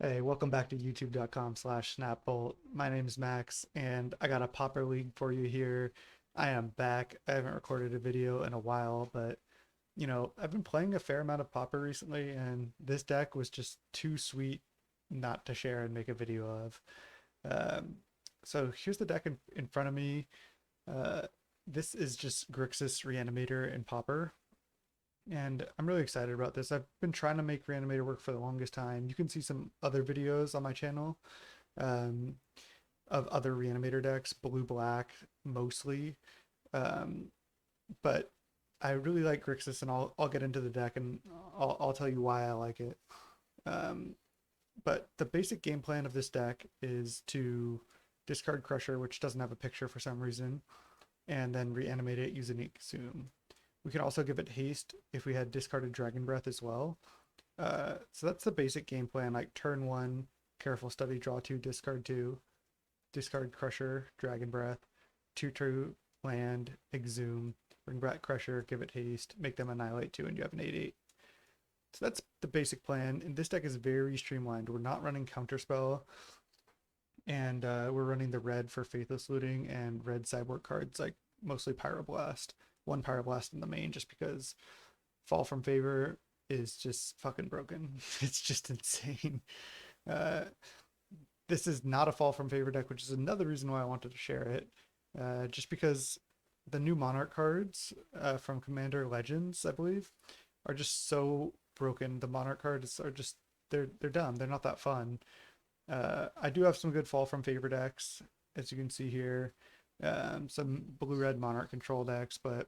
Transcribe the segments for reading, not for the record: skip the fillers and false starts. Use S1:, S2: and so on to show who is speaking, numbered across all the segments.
S1: Hey, welcome back to youtube.com/snapbolt. My name is Max, and I got a Pauper League for you here. I am back. I haven't recorded a video in a while, but I've been playing a fair amount of Pauper recently, and this deck was just too sweet not to share and make a video of. Um, so here's the deck in front of me. Uh, this is just Grixis, Reanimator, and Pauper. And I'm really excited about this. I've been trying to make Reanimator work for the longest time. You can see some other videos on my channel um, of other Reanimator decks, blue-black mostly. Um, but I really like Grixis, and I'll get into the deck and I'll tell you why I like it. Um, but the basic game plan of this deck is to discard Crusher, which doesn't have a picture for some reason, and then reanimate it using Exhume. We can also give it haste if we had discarded Dragon Breath as well. So that's the basic game plan. Like turn one, careful study, draw two, discard Crusher, Dragon Breath, 2/2 land, Exhume, bring back Crusher, give it haste, make them annihilate two, and you have an 8/8. So that's the basic plan. And this deck is very streamlined. We're not running Counterspell, and we're running the red for Faithless Looting and red sideboard cards like mostly Pyroblast. One Pyroblast in the main just because Fall from Favor is just fucking broken. It's just insane. Uh, this is not a Fall from Favor deck, which is another reason why I wanted to share it. Just because the new Monarch cards from Commander Legends, I believe, are just so broken. The Monarch cards are just they're dumb. They're not that fun. I do have some good Fall from Favor decks, as you can see here. Some blue-red Monarch control decks, but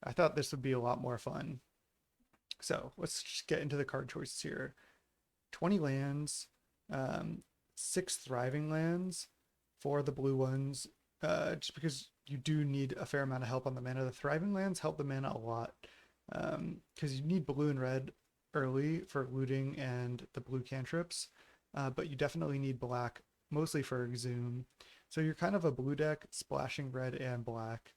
S1: I thought this would be a lot more fun. So let's just get into the card choices here. 20 lands, 6 thriving lands for the blue ones, just because you do need a fair amount of help on the mana. The thriving lands help the mana a lot, because you need blue and red early for looting and the blue cantrips, but you definitely need black, mostly for Exhume. So you're kind of a blue deck splashing red and black.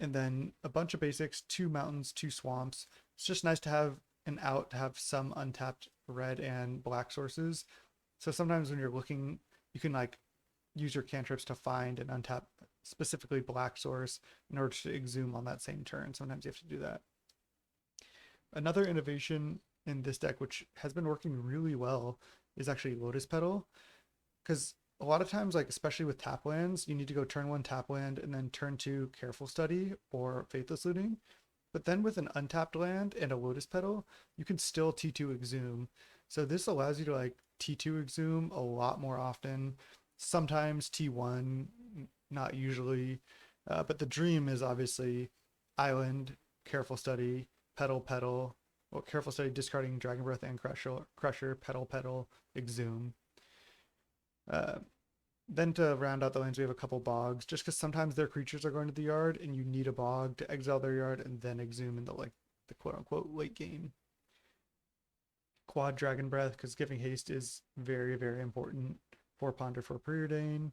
S1: And then a bunch of basics, 2 mountains, 2 swamps. It's just nice to have an out to have some untapped red and black sources. So sometimes when you're looking, you can like use your cantrips to find an untapped, specifically black source in order to exhume on that same turn. Sometimes you have to do that. Another innovation in this deck, which has been working really well, is actually Lotus Petal. Because a lot of times, like especially with tap lands, you need to go turn one tap land and then turn two careful study or faithless looting. But then with an untapped land and a Lotus Petal, you can still T2 Exhume. So this allows you to like T2 Exhume a lot more often. Sometimes T1, not usually. But the dream is obviously Island, Careful Study, Petal, Petal. Well, Careful Study, discarding Dragon Breath and Crusher, Petal, Petal, Exhume. Uh, then to round out the lanes, we have a couple bogs, just because sometimes their creatures are going to the yard, and you need a bog to exile their yard and then exhume in the the quote unquote late game. Quad Dragon Breath, because giving haste is very, very important. 4 Ponder for Preordain.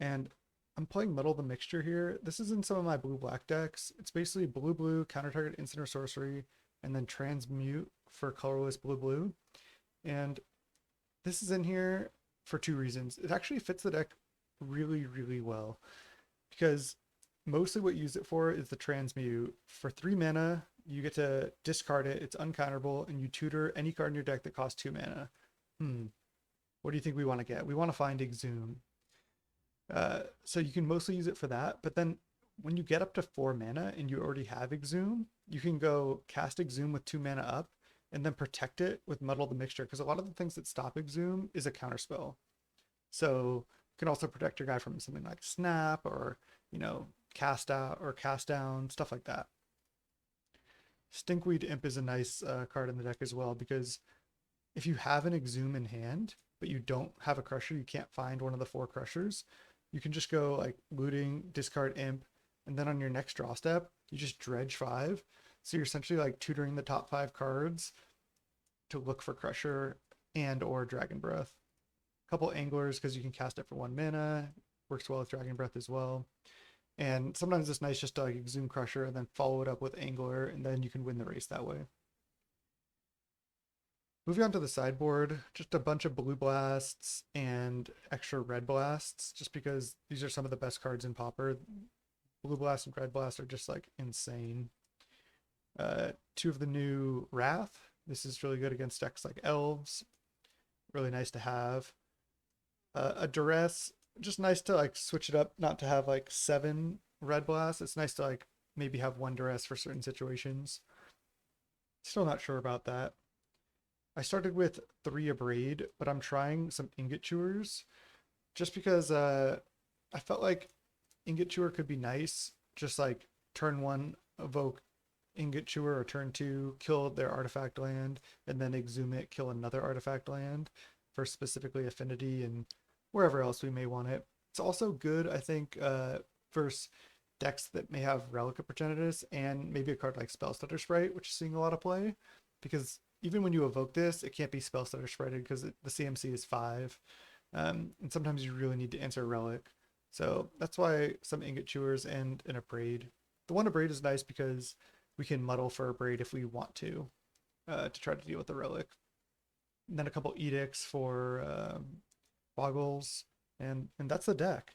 S1: And I'm playing Muddle the Mixture here. This is in some of my blue-black decks. It's basically blue-blue, counter-target instant or sorcery, and then transmute for colorless blue-blue. And this is in here for 2 reasons. It actually fits the deck really, really well, because mostly what you use it for is the transmute. For 3 mana, you get to discard it, it's uncounterable, and you tutor any card in your deck that costs 2 mana. What do you think we want to get? We want to find Exhume. So you can mostly use it for that, but then when you get up to 4 mana and you already have Exhume, you can go cast Exhume with 2 mana up and then protect it with Muddle the Mixture, because a lot of the things that stop Exhume is a counterspell. So you can also protect your guy from something like Snap or, cast out or cast down, stuff like that. Stinkweed Imp is a nice card in the deck as well, because if you have an Exhume in hand, but you don't have a Crusher, you can't find one of the 4 Crushers, you can just go like looting, discard Imp, and then on your next draw step, you just dredge 5. So you're essentially like tutoring the top 5 cards to look for Crusher and or Dragon Breath. A couple Anglers, because you can cast it for 1 mana. Works well with Dragon Breath as well. And sometimes it's nice just to like Exhume Crusher and then follow it up with Angler, and then you can win the race that way. Moving on to the sideboard, just a bunch of blue blasts and extra red blasts, just because these are some of the best cards in Pauper. Blue blast and red blast are just like insane. Two of the new Wrath. This is really good against decks like Elves. Really nice to have. A Duress, just nice to like switch it up, not to have like 7 red blasts. It's nice to like maybe have 1 Duress for certain situations. Still not sure about that. I started with 3 Abrade, but I'm trying some Ingot Chewers just because I felt like Ingot Chewer could be nice. Just like turn 1, evoke Ingot Chewer, or turn 2, kill their artifact land, and then exhume it, kill another artifact land for specifically affinity and wherever else we may want it. It's also good, I think, versus decks that may have Relic of Progenitus and maybe a card like Spellstutter Sprite, which is seeing a lot of play, because even when you evoke this, it can't be Spellstutter Sprited because the CMC is 5. And sometimes you really need to answer a Relic. So that's why some Ingot Chewers and an Abrade. The one Abrade is nice because we can muddle for Abrade if we want to try to deal with the Relic. And then a couple Edicts for Boggles, and that's the deck.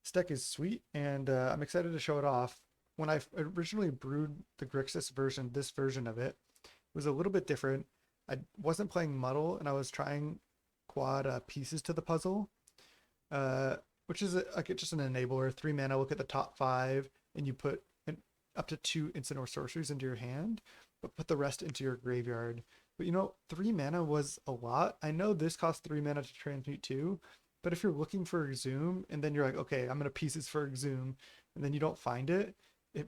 S1: This deck is sweet, and I'm excited to show it off. When I originally brewed the Grixis version, this version of it was a little bit different. I wasn't playing Muddle, and I was trying quad pieces to the puzzle, which is like just an enabler. 3 mana, look at the top 5, and you put up to 2 instant or sorceries into your hand, but put the rest into your graveyard. But you know, 3 mana was a lot. I know this costs 3 mana to transmute too, but if you're looking for Exhume and then you're like, okay, I'm gonna pieces for Exhume, and then you don't find it, it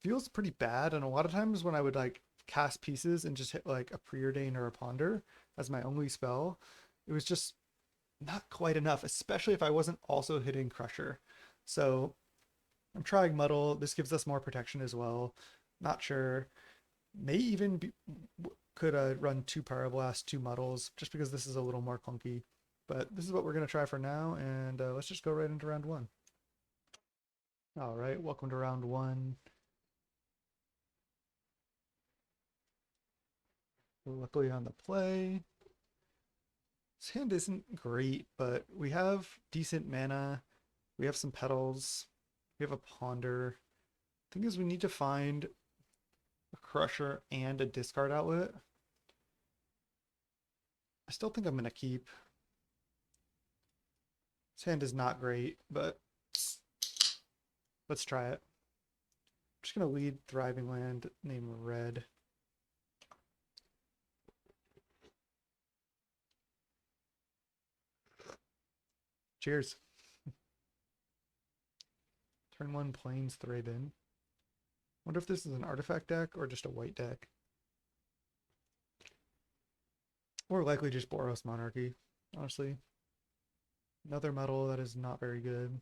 S1: feels pretty bad. And a lot of times when I would like cast pieces and just hit like a Preordain or a Ponder as my only spell, it was just not quite enough, especially if I wasn't also hitting Crusher. So I'm trying Muddle. This gives us more protection as well. Not sure. May even be, could run 2 Pyroblast, 2 Muddles, just because this is a little more clunky. But this is what we're going to try for now, and let's just go right into round 1. All right, welcome to round 1. We're luckily on the play. This hand isn't great, but we have decent mana. We have some petals. We have a Ponder. Thing is, we need to find a Crusher and a discard outlet. I still think I'm going to keep. This hand is not great, but let's try it. I'm just going to lead Thriving Land, name Red. Cheers. Turn 1 Plains Thraben. Wonder if this is an artifact deck or just a white deck. Or likely just Boros Monarchy, honestly. Another Muddle that is not very good.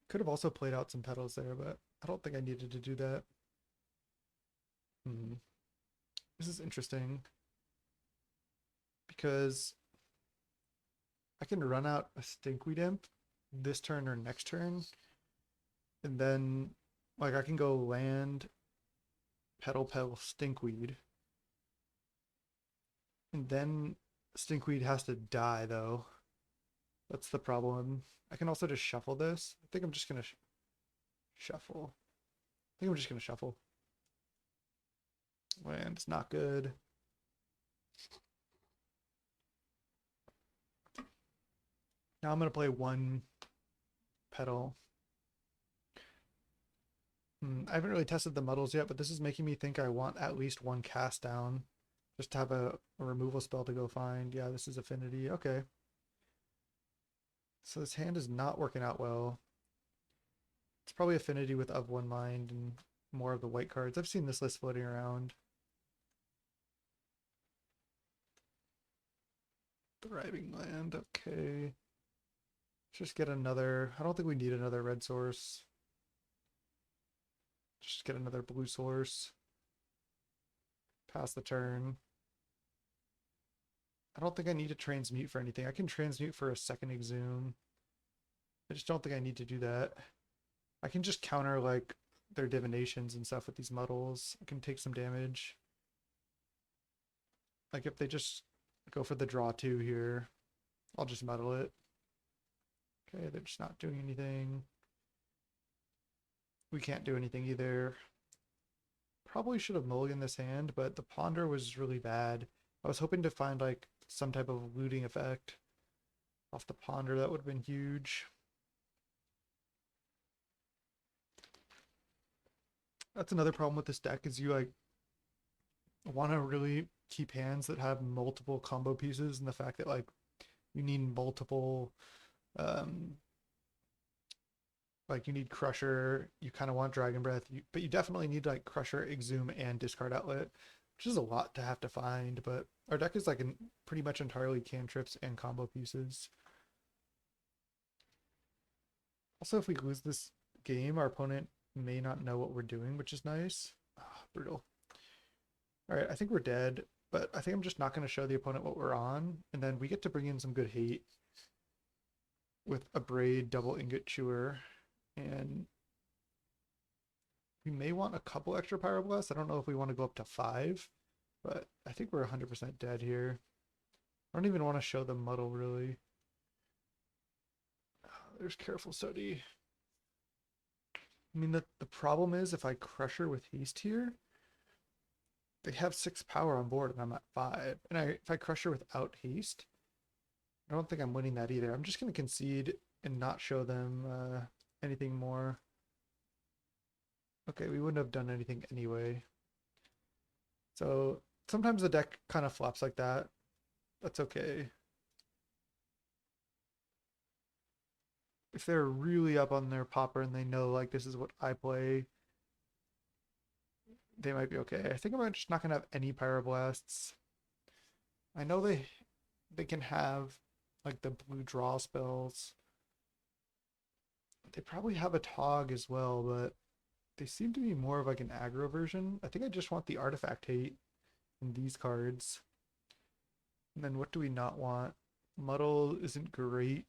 S1: Could have also played out some petals there, but I don't think I needed to do that. This is interesting because I can run out a Stinkweed Imp this turn or next turn, and then like I can go land Petal Stinkweed, and then Stinkweed has to die though. That's the problem. I can also just shuffle this. I think I'm just gonna shuffle. I think I'm just gonna shuffle. Land's not good. Now I'm gonna play 1 petal. I haven't really tested the muddles yet, but this is making me think I want at least 1 cast down just to have a removal spell to go find. Yeah, this is affinity. Okay. So this hand is not working out well. It's probably affinity with Of One Mind and more of the white cards. I've seen this list floating around. Thriving Land, okay. Let's just get another, I don't think we need another red source. Just get another blue source. Pass the turn. I don't think I need to transmute for anything. I can transmute for a second Exhume. I just don't think I need to do that. I can just counter like their divinations and stuff with these muddles. I can take some damage. Like if they just go for the draw 2 here, I'll just muddle it. Okay, they're just not doing anything. We can't do anything either. Probably should have mulliganed this hand, but the ponder was really bad. I was hoping to find like some type of looting effect off the ponder. That would have been huge. That's another problem with this deck is you like want to really keep hands that have multiple combo pieces, and the fact that like you need multiple like you need Crusher, you kind of want Dragon Breath, but you definitely need like Crusher, Exhume, and Discard Outlet, which is a lot to have to find, but our deck is like pretty much entirely cantrips and combo pieces. Also, if we lose this game, our opponent may not know what we're doing, which is nice. Brutal. All right, I think we're dead, but I think I'm just not going to show the opponent what we're on, and then we get to bring in some good hate with Abrade, double Ingot Chewer, and we may want a couple extra Pyroblast. I don't know if we want to go up to 5, but I think we're 100% dead here. I don't even want to show the muddle, really. There's Careful Study. I mean, the problem is if I Crusher with haste here, they have 6 power on board and I'm at 5. And if I Crusher without haste, I don't think I'm winning that either. I'm just going to concede and not show them anything more. Okay, we wouldn't have done anything anyway. So sometimes the deck kind of flops like that. That's okay. If they're really up on their Pauper and they know like this is what I play, they might be okay. I think I'm just not gonna have any Pyroblasts. I know they can have like the blue draw spells. They probably have a Tog as well, but they seem to be more of like an aggro version. I think I just want the artifact hate in these cards. And then what do we not want? Muddle isn't great.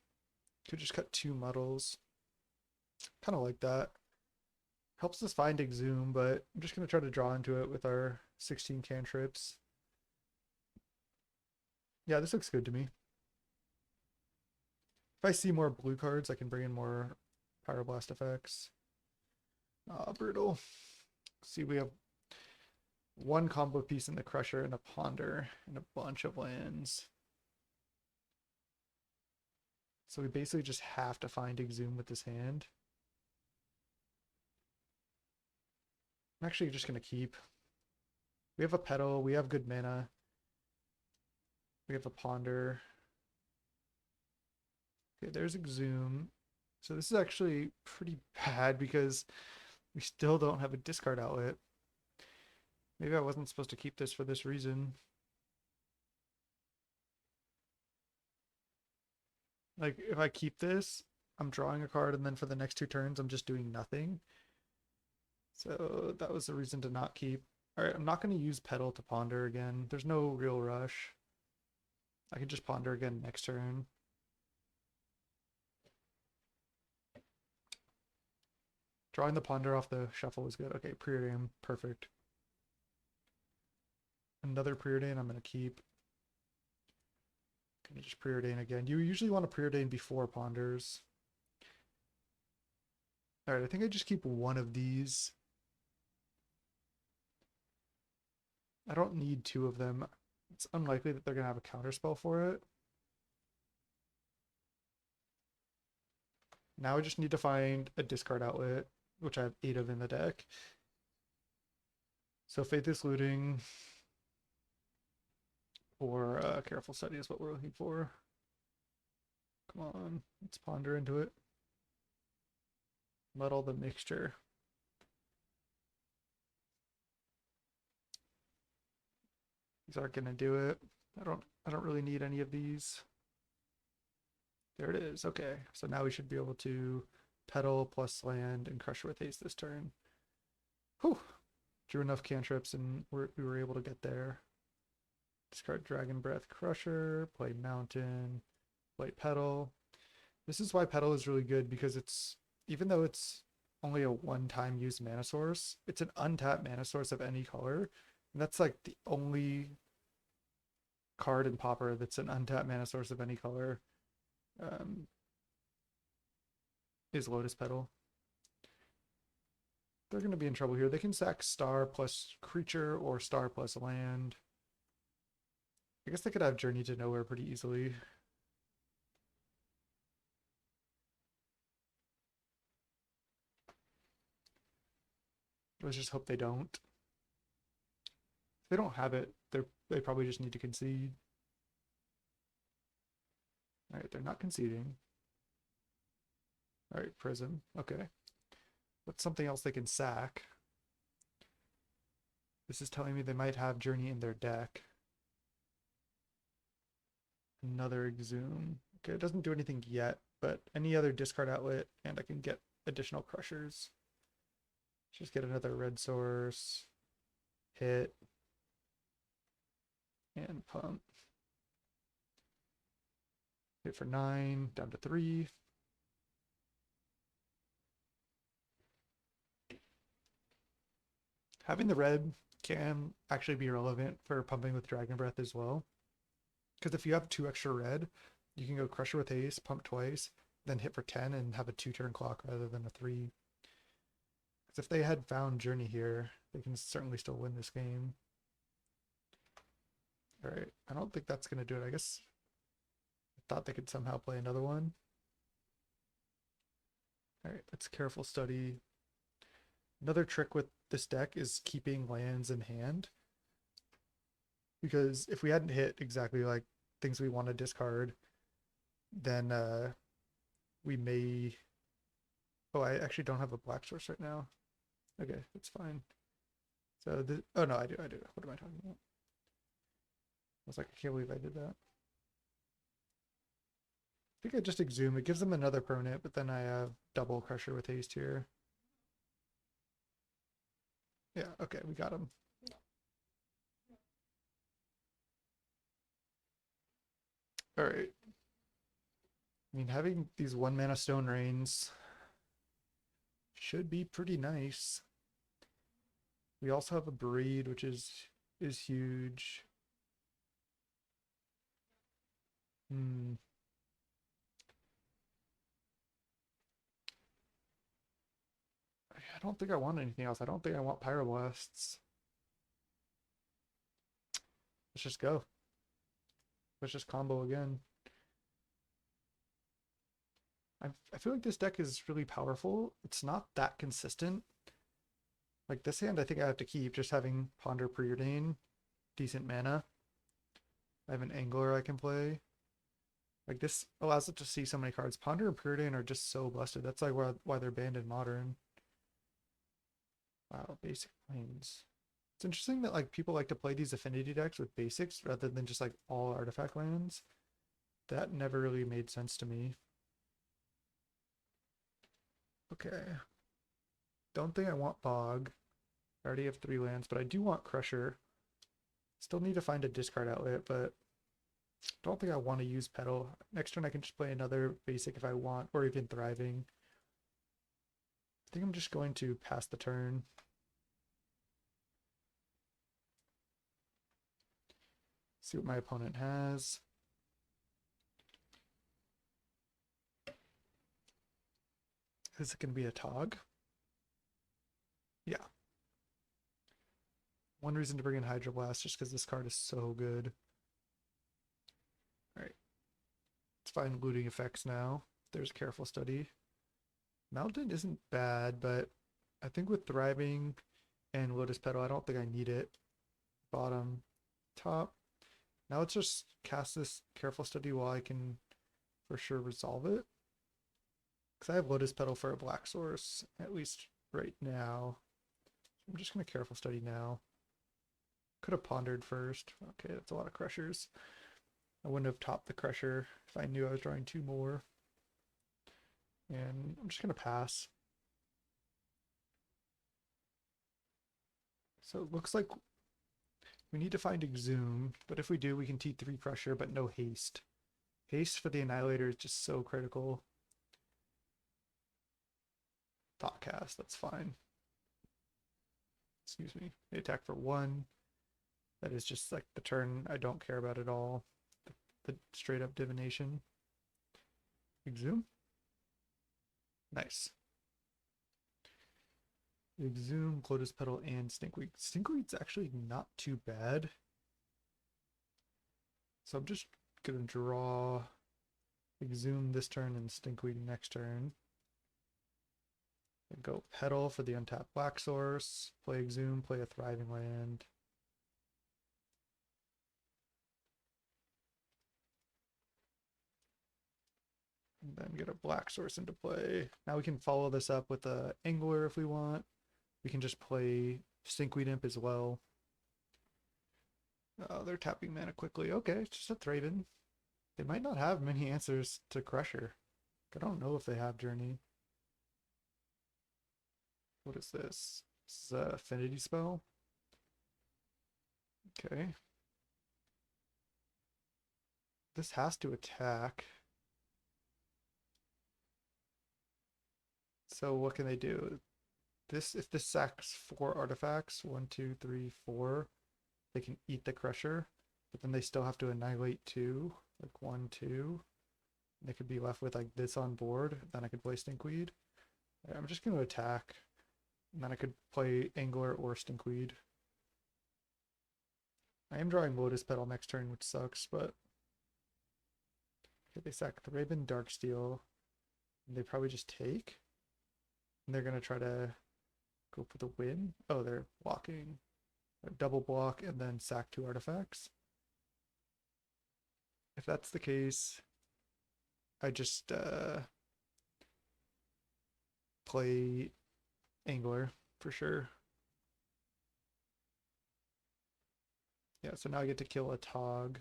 S1: Could just cut 2 muddles. Kind of like that. Helps us find Exhume, but I'm just going to try to draw into it with our 16 cantrips. Yeah, this looks good to me. If I see more blue cards, I can bring in more Pyroblast effects. Brutal. See, we have 1 combo piece in the Crusher and a Ponder and a bunch of lands. So we basically just have to find Exhume with this hand. I'm actually just going to keep. We have a Petal, we have good mana. We have a Ponder. Okay, there's Exhume. So this is actually pretty bad because we still don't have a discard outlet. Maybe I wasn't supposed to keep this for this reason. Like, if I keep this, I'm drawing a card, and then for the next 2 turns, I'm just doing nothing. So that was the reason to not keep. Alright, I'm not going to use Petal to Ponder again. There's no real rush. I can just Ponder again next turn. Drawing the Ponder off the shuffle was good. Okay, Preordain, perfect. Another Preordain I'm going to keep. Gonna just Preordain again. You usually want to Preordain before Ponders. Alright, I think I just keep 1 of these. I don't need 2 of them. It's unlikely that they're going to have a counterspell for it. Now I just need to find a discard outlet, which I have 8 of in the deck. So Faithless Looting or Careful Study is what we're looking for. Come on, let's ponder into it. Muddle the Mixture. These aren't gonna do it. I don't really need any of these. There it is. Okay, so now we should be able to Petal plus land and Crusher with haste this turn. Whew. Drew enough cantrips and we were able to get there. Discard Dragon Breath Crusher, play Mountain, play Petal. This is why Petal is really good, because it's, even though it's only a 1-time use mana source, it's an untapped mana source of any color. And that's like the only card in Pauper that's an untapped mana source of any color um, is Lotus Petal. They're going to be in trouble here. They can sack star plus creature or star plus land. I guess they could have Journey to Nowhere pretty easily. Let's just hope they don't. If they don't have it, they probably just need to concede. All right, they're not conceding. All right, Prism. Okay. What's something else they can sack? This is telling me they might have Journey in their deck. Another Exhume. Okay, it doesn't do anything yet, but any other discard outlet, and I can get additional Crushers. Just get another red source. Hit. And pump. Hit for 9, down to 3. Having the red can actually be relevant for pumping with Dragon Breath as well. Because if you have 2 extra red, you can go Crusher with haste, pump twice, then hit for 10 and have a 2-turn clock rather than a 3. Because if they had found Journey here, they can certainly still win this game. Alright, I don't think that's going to do it. I guess I thought they could somehow play another one. Alright, let's careful study. Another trick with this deck is keeping lands in hand. Because if we hadn't hit exactly like things we want to discard, then we may... Oh, I actually don't have a black source right now. Okay, that's fine. So, oh no, I do. What am I talking about? I was like, I can't believe I did that. I think I just Exhume. It gives them another permanent, but then I have double Crusher with haste here. Yeah, okay, we got him. Alright. I mean, having these 1 mana Stone Rains should be pretty nice. We also have Abrade, which is huge. I don't think I want anything else. I don't think I want Pyroblasts. Let's just go. Let's just combo again. I feel like this deck is really powerful. It's not that consistent. Like this hand I think I have to keep, just having Ponder Preordain, decent mana. I have an Angler I can play. Like this allows it to see so many cards. Ponder and Preordain are just so busted. That's like why they're banned in Modern. Wow, basic planes. It's interesting that like people like to play these affinity decks with basics rather than just like all artifact lands. That never really made sense to me. Okay. Don't think I want Bog. I already have 3 lands, but I do want Crusher. Still need to find a discard outlet, but don't think I want to use Petal. Next turn I can just play another basic if I want, or even Thriving. I think I'm just going to pass the turn. See what my opponent has. Is it going to be a Tog? Yeah. One reason to bring in Hydroblast just because this card is so good. Alright. Let's find looting effects now. There's careful study. Mountain isn't bad, but I think with Thriving and Lotus Petal, I don't think I need it. Bottom, top. Now let's just cast this careful study while I can for sure resolve it. Because I have Lotus Petal for a black source, at least right now. I'm just going to careful study now. Could have pondered first. Okay, that's a lot of Crushers. I wouldn't have topped the Crusher if I knew I was drawing 2 more. And I'm just going to pass. So it looks like we need to find Exhume, but if we do, we can T3 Crusher, but no haste. Haste for the Annihilator is just so critical. Thoughtcast, that's fine. Excuse me. They attack for 1. That is just like the turn I don't care about at all. The straight up divination. Exhume. Nice. Exhume, Lotus Petal, and Stinkweed. Stinkweed's actually not too bad. So I'm just gonna draw Exhume this turn and Stinkweed next turn. And go Petal for the untapped black source. Play Exhume, play a Thriving land. And then get a black source into play. Now we can follow this up with a Angler if we want. We can just play Stinkweed Imp as well. Oh, they're tapping mana quickly. Okay, it's just a Thraben. They might not have many answers to Crusher. I don't know if they have Journey. What is this? This is an affinity spell. Okay. This has to attack. So what can they do? This, if this sacks 4 artifacts, 1, 2, 3, 4, they can eat the Crusher, but then they still have to annihilate 2, like 1, 2. They could be left with like this on board. Then I could play Stinkweed. I'm just going to attack, and then I could play Angler or Stinkweed. I am drawing Lotus Petal next turn, which sucks, but okay, they sack Thraben, Darksteel, and they probably just take. And they're gonna try to go for the win. Oh, they're blocking. A double block and then sack 2 artifacts. If that's the case, I just play Angler for sure. Yeah, so now I get to kill a Tog.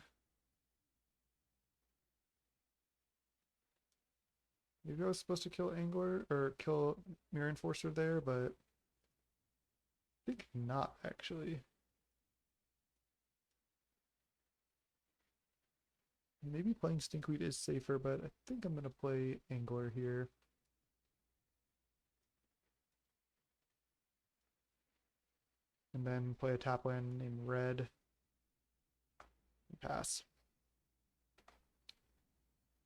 S1: Maybe I was supposed to kill Angler or kill Mirror Enforcer there, but I think not actually. Maybe playing Stinkweed is safer, but I think I'm gonna play Angler here. And then play a tap land named Red. And pass.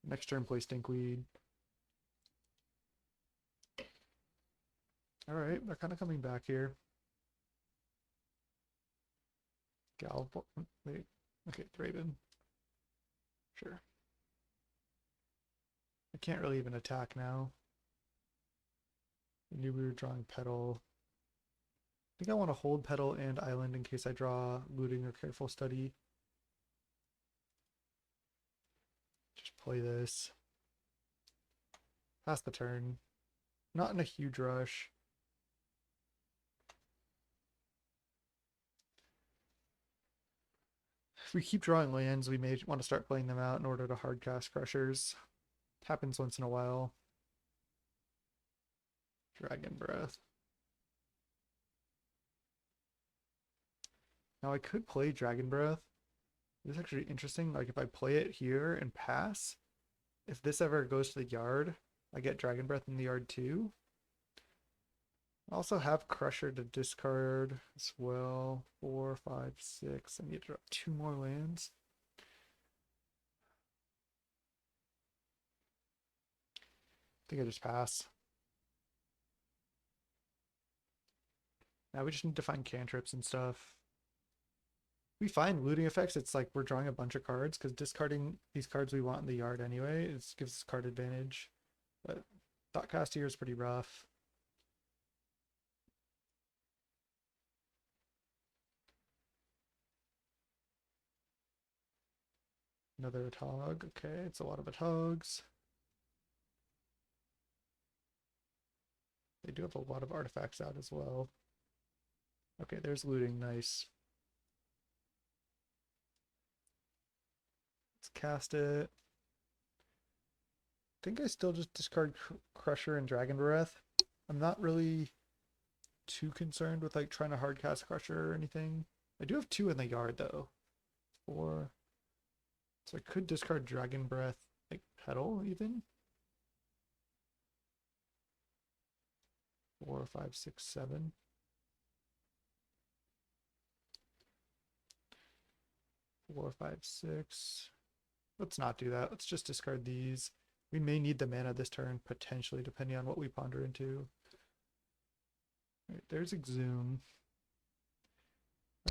S1: Next turn play Stinkweed. Alright, they're kind of coming back here. Wait. Okay, Thraben. Sure. I can't really even attack now. I knew we were drawing Petal. I think I want to hold Petal and Island in case I draw Looting or Careful Study. Just play this. Pass the turn. Not in a huge rush. If we keep drawing lands, we may want to start playing them out in order to hardcast Crushers. Happens once in a while. Dragon Breath. Now I could play Dragon Breath. This is actually interesting. Like if I play it here and pass, if this ever goes to the yard, I get Dragon Breath in the yard too. I also have Crusher to discard as well. 4, 5, 6. I need to draw 2 more lands. I think I just pass. Now we just need to find cantrips and stuff. We find looting effects, it's like we're drawing a bunch of cards because discarding these cards we want in the yard anyway, it gives us card advantage. But Thoughtcast here is pretty rough. Another Tog. Okay, it's a lot of Togs. They do have a lot of artifacts out as well. Okay, there's looting. Nice. Let's cast it. I think I still just discard Crusher and Dragon Breath. I'm not really too concerned with like trying to hardcast Crusher or anything. I do have 2 in the yard though. 4. So I could discard Dragon Breath, like Petal even. 4, 5, 6, 7. 4, 5, 6. Let's not do that. Let's just discard these. We may need the mana this turn, potentially, depending on what we ponder into. Alright, there's Exhume.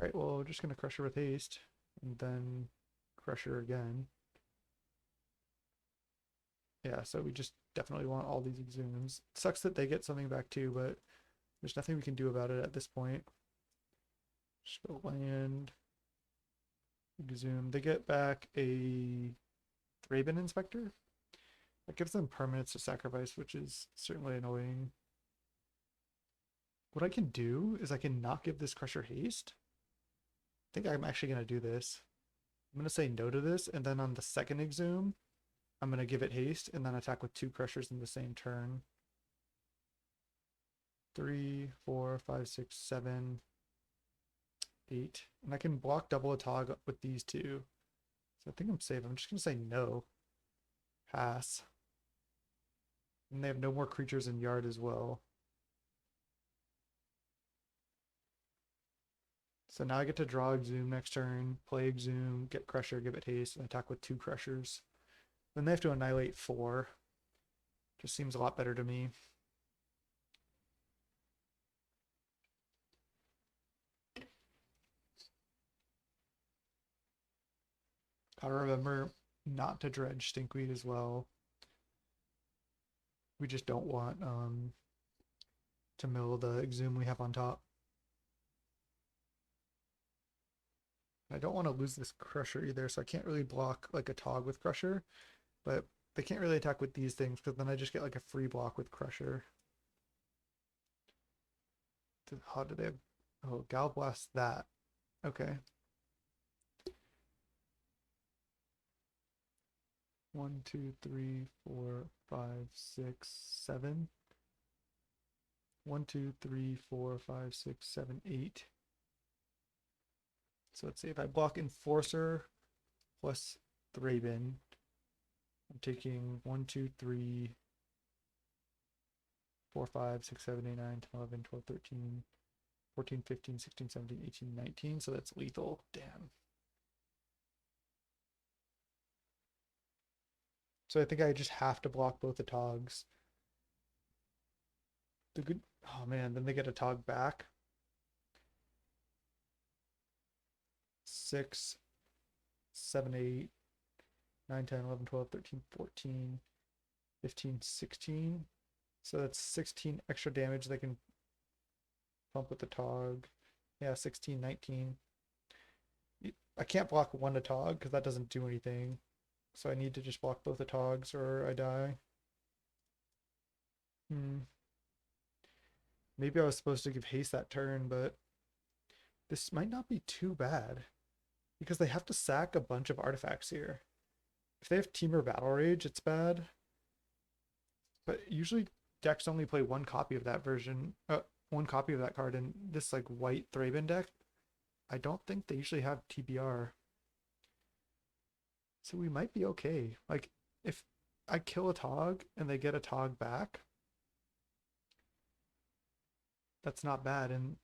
S1: Alright, well, we're just going to Crusher with haste, and then Crusher again. Yeah, so we just definitely want all these Exhumes. It sucks that they get something back too, but there's nothing we can do about it at this point. Just go land. Exhume. They get back a Thraben Inspector. That gives them permanents to sacrifice, which is certainly annoying. What I can do is I can not give this Crusher haste. I think I'm actually going to do this. I'm going to say no to this, and then on the second Exhume, I'm going to give it haste, and then attack with 2 Crushers in the same turn. 3, 4, 5, 6, 7, 8. And I can block double a Tog with these 2. So I think I'm safe. I'm just going to say no. Pass. And they have no more creatures in yard as well. So now I get to draw Exhume next turn, play Exhume, get Crusher, give it haste, and attack with 2 Crushers. Then they have to annihilate 4. Just seems a lot better to me. Gotta remember not to dredge Stinkweed as well. We just don't want to mill the Exhume we have on top. I don't want to lose this Crusher either, so I can't really block like a Tog with Crusher, but they can't really attack with these things because then I just get like a free block with Crusher. How do they have? Oh, Galblast that. Okay. 1, 2, 3, 4, 5, 6, 7. 1, 2, 3, 4, 5, 6, 7, 8. So let's see if I block Enforcer plus Thraben. I'm taking 1, 2, 3, 4, 5, 6, 7, 8, 9, 10, 11, 12, 13, 14, 15, 16, 17, 18, 19. So that's lethal. Damn. So I think I just have to block both the Togs. The good, oh man, then they get a Tog back. 6, 7, 8, 9, 10, 11, 12, 13, 14, 15, 16. So that's 16 extra damage they can pump with the Tog. Yeah, 16, 19. I can't block one to Tog because that doesn't do anything. So I need to just block both the Togs or I die. Maybe I was supposed to give haste that turn, but this might not be too bad because they have to sack a bunch of artifacts here. If they have Temur Battle Rage, it's bad. But usually decks only play one copy of that version, one copy of that card. In this like white Thraben deck, I don't think they usually have TBR. So we might be okay. Like if I kill a Tog and they get a Tog back, that's not bad. And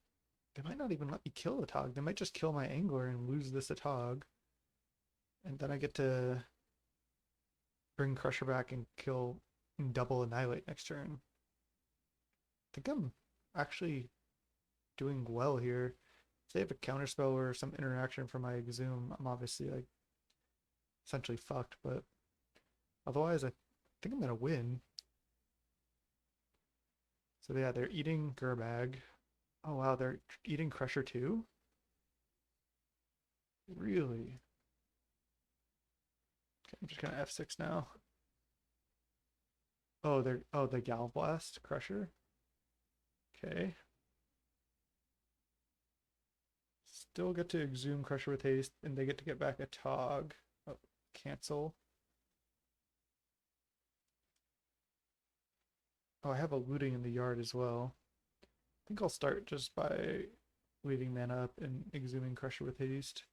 S1: they might not even let me kill the Tog. They might just kill my Angler and lose this a Tog. And then I get to bring Crusher back and kill and double annihilate next turn. I think I'm actually doing well here. If they have a counterspell or some interaction from my Exhume, I'm obviously like essentially fucked, but otherwise I think I'm gonna win. So yeah, they're eating Gurmag. Oh wow, they're eating Crusher too? Really? Okay, I'm just gonna F6 now. Oh, they're the Galblast Crusher. Okay. Still get to Exhume Crusher with haste, and they get to get back a Tog. Oh, cancel. Oh, I have a looting in the yard as well. I think I'll start just by leaving mana up and Exhuming Crusher with haste.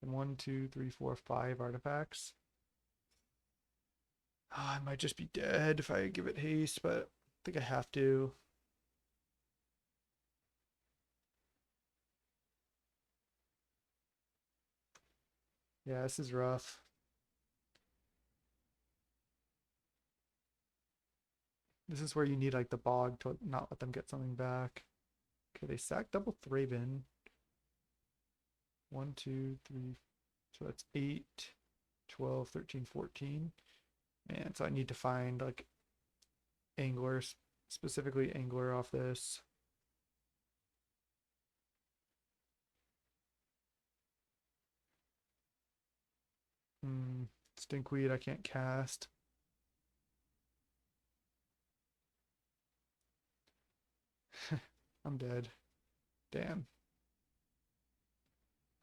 S1: And 1, 2, 3, 4, 5 artifacts. Oh, I might just be dead if I give it haste, but think I have to. Yeah, this is rough. This is where you need like the bog to not let them get something back. Okay, they sack double Thraben. 1, 2, 3. So that's 8, 12, 13, 14. Man, so I need to find like anglers, specifically angler off this. Stinkweed I can't cast. I'm dead. Damn.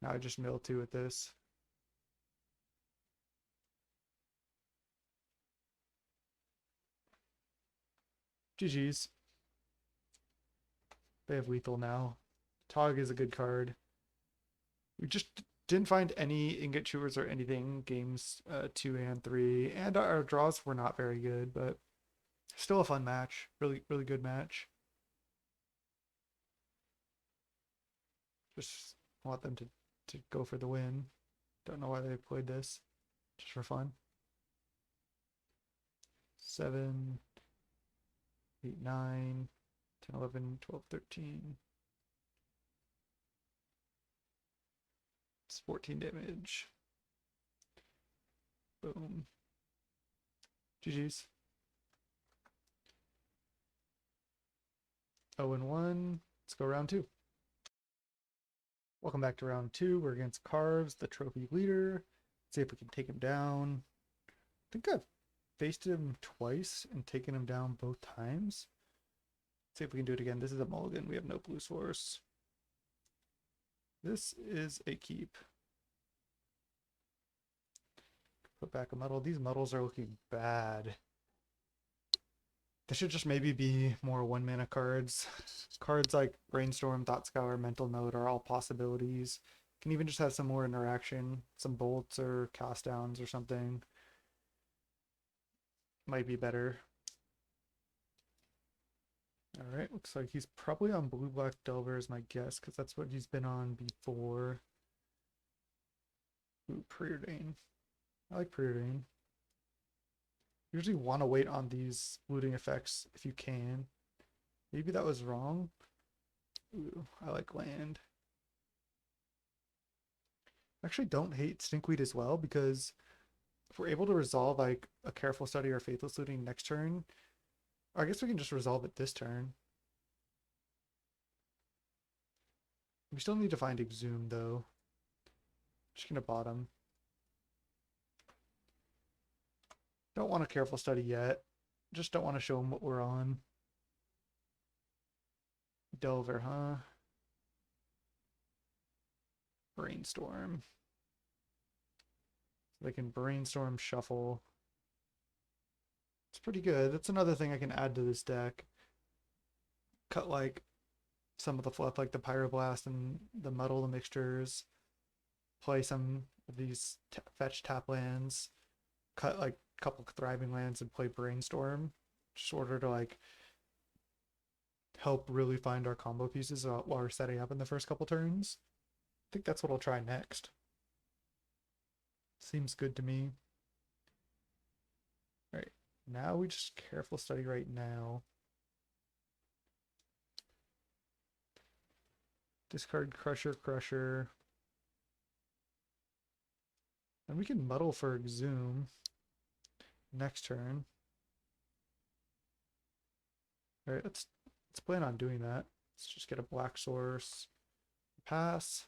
S1: Now I just mill 2 with this. GG's. They have lethal now. Tog is a good card. We just didn't find any Ingot Chewers or anything games 2 and 3, and our draws were not very good, but still a fun match. Really, really good match. Just want them to go for the win. Don't know why they played this. Just for fun. 7, 8, 9, 10, 11, 12, 13. It's 14 damage. Boom. GG's. 0-1. Let's go round 2. Welcome back to round 2. We're against Carves, the trophy leader. Let's see if we can take him down. I think I've faced him twice and taken him down both times. Let's see if we can do it again. This is a mulligan. We have no blue source. This is a keep. Put back a muddle. These muddles are looking bad. They should just maybe be more 1-mana cards. Cards like Brainstorm, Thought Scour, Mental Note are all possibilities. Can even just have some more interaction. Some bolts or cast downs or something. Might be better. Alright, looks like he's probably on blue-black Delver is my guess, because that's what he's been on before. Ooh, Preordain. I like Preordain. Usually want to wait on these looting effects if you can. Maybe that was wrong. Ooh, I like land. I actually don't hate Stinkweed as well, because if we're able to resolve like a Careful Study or Faithless Looting next turn, or I guess we can just resolve it this turn. We still need to find Exhume though. Just gonna bottom. Don't want a Careful Study yet. Just don't want to show him what we're on. Delver, huh? Brainstorm. So they can Brainstorm, Shuffle. It's pretty good. That's another thing I can add to this deck. Cut like some of the fluff, like the Pyroblast and the Muddle the Mixtures. Play some of these fetch tap lands. Cut like a couple Thriving lands and play Brainstorm. Just order to like help really find our combo pieces while we're setting up in the first couple turns. I think that's what I'll try next. Seems good to me. Alright, now we just Careful Study right now. Discard Crusher. And we can muddle for Exhume next turn. Alright, let's plan on doing that. Let's just get a black source. Pass.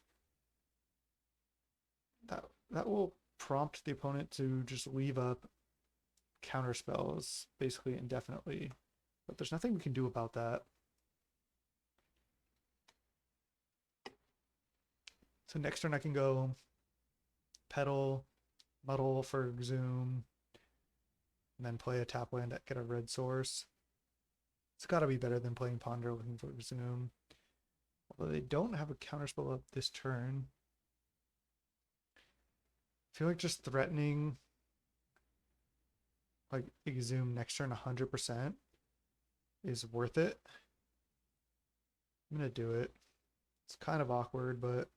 S1: That will prompt the opponent to just leave up counter spells basically indefinitely. But there's nothing we can do about that. So next turn I can go Petal, Muddle for Exhume, and then play a tap land that get a red source. It's got to be better than playing Ponder looking for Exhume. Although they don't have a counterspell up this turn. I feel like just threatening like Exhume next turn 100% is worth it. I'm gonna do it. It's kind of awkward, but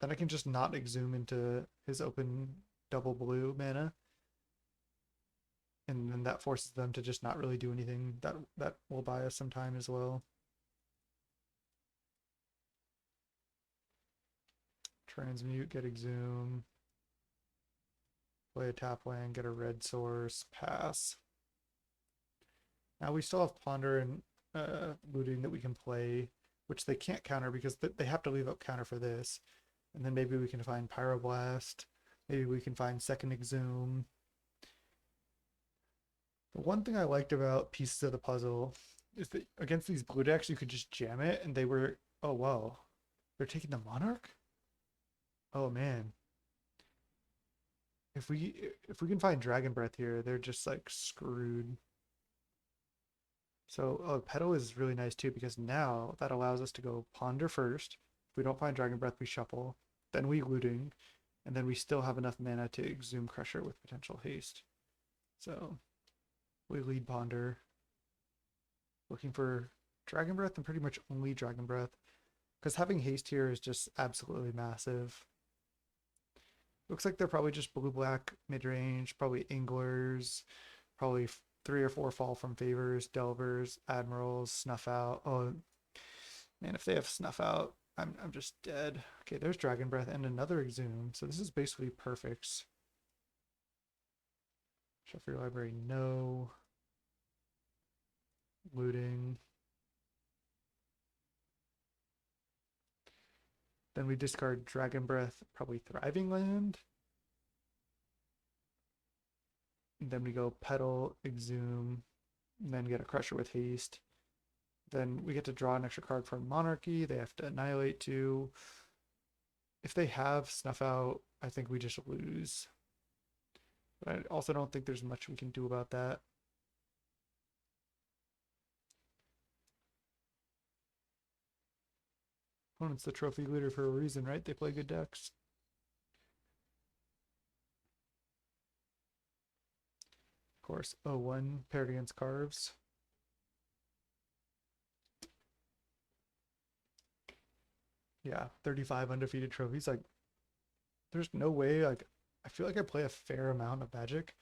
S1: then I can just not Exhume into his open double blue mana. And then that forces them to just not really do anything. That will buy us some time as well. Transmute, get Exhume. Play a tap land, get a red source, pass. Now we still have Ponder and Looting that we can play, which they can't counter because they have to leave up counter for this. And then maybe we can find Pyroblast. Maybe we can find second Exhume. The one thing I liked about Pieces of the Puzzle is that against these blue decks, you could just jam it and they were, oh wow, they're taking the Monarch? Oh man. If we can find Dragon Breath here, they're just like screwed. So Petal is really nice too because now that allows us to go Ponder first. If we don't find Dragon Breath, we shuffle. Then we Looting. And then we still have enough mana to Exhume Crusher with potential haste. So we lead Ponder. Looking for Dragon Breath and pretty much only Dragon Breath. Because having haste here is just absolutely massive. Looks like they're probably just blue-black mid-range, probably Anglers, probably 3 or 4 Fall from Favors, Delvers, Admirals, Snuff Out. Oh, man, if they have Snuff Out, I'm just dead. Okay, there's Dragon Breath and another Exhume, so this is basically perfect. Shuffle your library, no. Looting. Then we discard Dragon Breath, probably Thriving Land. And then we go Petal, Exhume, and then get a Crusher with haste. Then we get to draw an extra card from Monarchy. They have to Annihilate too. If they have Snuff Out, I think we just lose. But I also don't think there's much we can do about that. Opponent's the trophy leader for a reason, right? They play good decks. Of course, 0-1 paired against Carves. Yeah, 35 undefeated trophies. Like, there's no way, like, I feel like I play a fair amount of Magic.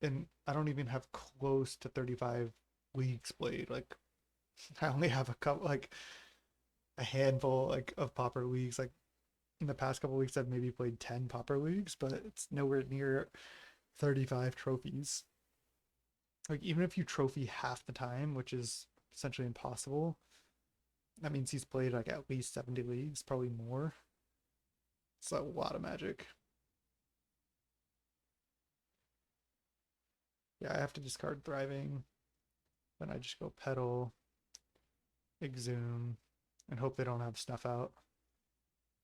S1: And I don't even have close to 35 leagues played. Like, I only have a couple, like, a handful, like, of Pauper leagues. Like, in the past couple weeks, I've maybe played 10 Pauper leagues, but it's nowhere near 35 trophies. Like, even if you trophy half the time, which is essentially impossible, that means he's played like at least 70 leagues, probably more. It's a lot of Magic. Yeah, I have to discard Thriving. Then I just go Petal, Exhume, and hope they don't have Snuff Out.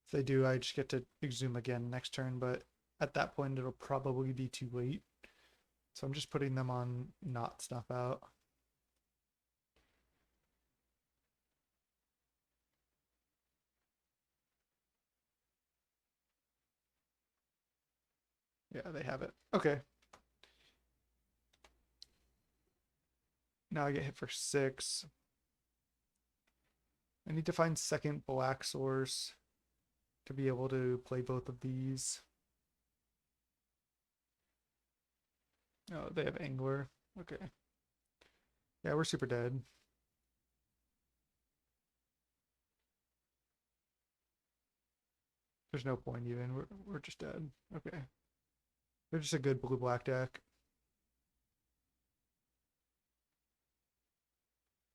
S1: If they do, I just get to Exhume again next turn, but at that point it'll probably be too late. So I'm just putting them on not Snuff Out. Yeah, they have it. Okay. Now I get hit for 6. I need to find second black source to be able to play both of these. Oh, they have Angler. Okay. Yeah, we're super dead. There's no point even. We're just dead. Okay. They're just a good blue-black deck.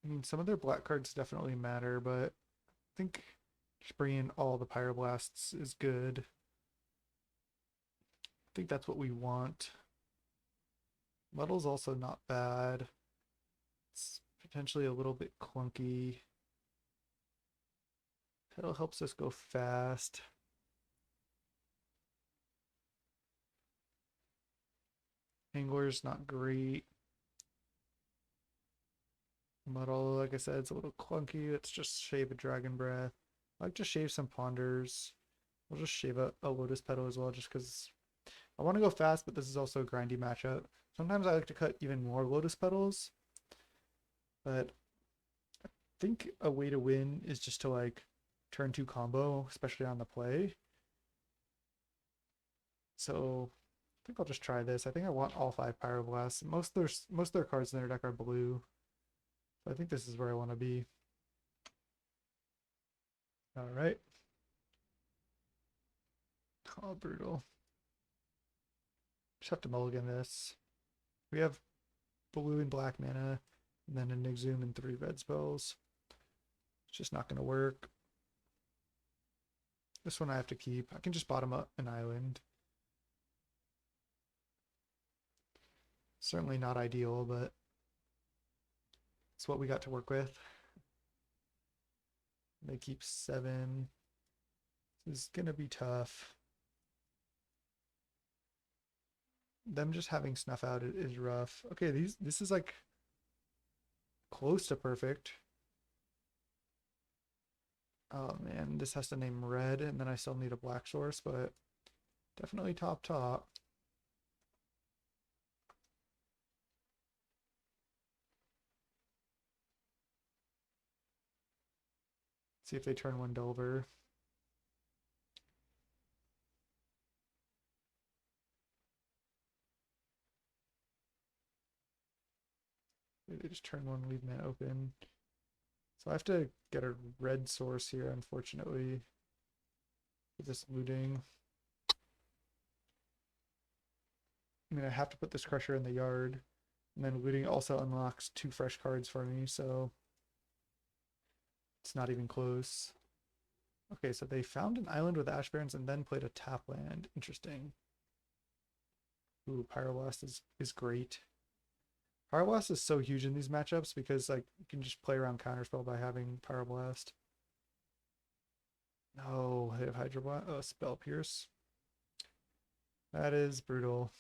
S1: I mean, some of their black cards definitely matter, but I think just bringing all the Pyroblasts is good. I think that's what we want. Muddle's also not bad. It's potentially a little bit clunky. Petal helps us go fast. Angler's not great. Muddle, like I said, it's a little clunky. Let's just shave a Dragon Breath. I like to shave some Ponders. We'll just shave a Lotus Petal as well, just because I want to go fast, but this is also a grindy matchup. Sometimes I like to cut even more Lotus Petals, but I think a way to win is just to like turn 2 combo, especially on the play. So I think I'll just try this. I think I want all 5 Pyroblasts. Most of their cards in their deck are blue. So I think this is where I want to be. Alright. Oh, brutal. Just have to mulligan this. We have blue and black mana, and then an Exhume and 3 red spells. It's just not going to work. This one I have to keep. I can just bottom up an island. Certainly not ideal, but it's what we got to work with. They keep 7. This is going to be tough. Them just having snuff out is rough. Okay, this is like close to perfect. Oh man, this has to name red, and then I still need a black source, but definitely top. See if they turn one Delver. They just turn one, leave man open. So I have to get a red source here, unfortunately, for this looting. I mean, I have to put this Crusher in the yard, and then looting also unlocks 2 fresh cards for me, so it's not even close. Okay, so they found an island with Ash Barrens and then played a tap land. Interesting. Ooh, Pyroblast is great. Pyroblast is so huge in these matchups because like you can just play around Counterspell by having Pyroblast. No, they have Hydroblast. Oh, Spell Pierce. That is brutal.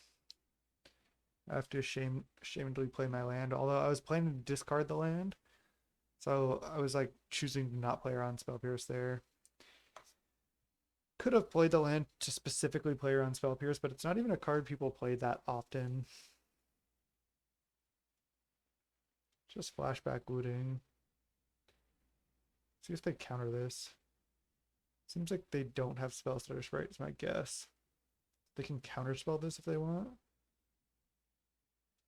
S1: I have to shamedly play my land, although I was planning to discard the land. So I was like choosing to not play around Spell Pierce there. Could have played the land to specifically play around Spell Pierce, but it's not even a card people play that often. Just flashback looting. See if they counter this. Seems like they don't have spell starters, right? Is my guess. They can counterspell this if they want,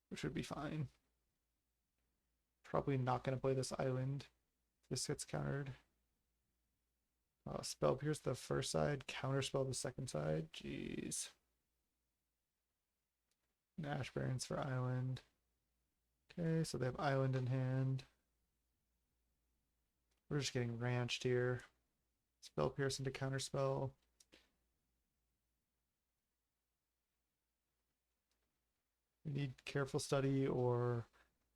S1: which would be fine. Probably not going to play this island. This gets countered. Spell Pierce the first side, counterspell the second side. Jeez. Ash Barrens for island. Okay, so they have island in hand. We're just getting ranched here. Spell Pierce into counterspell. We need careful study or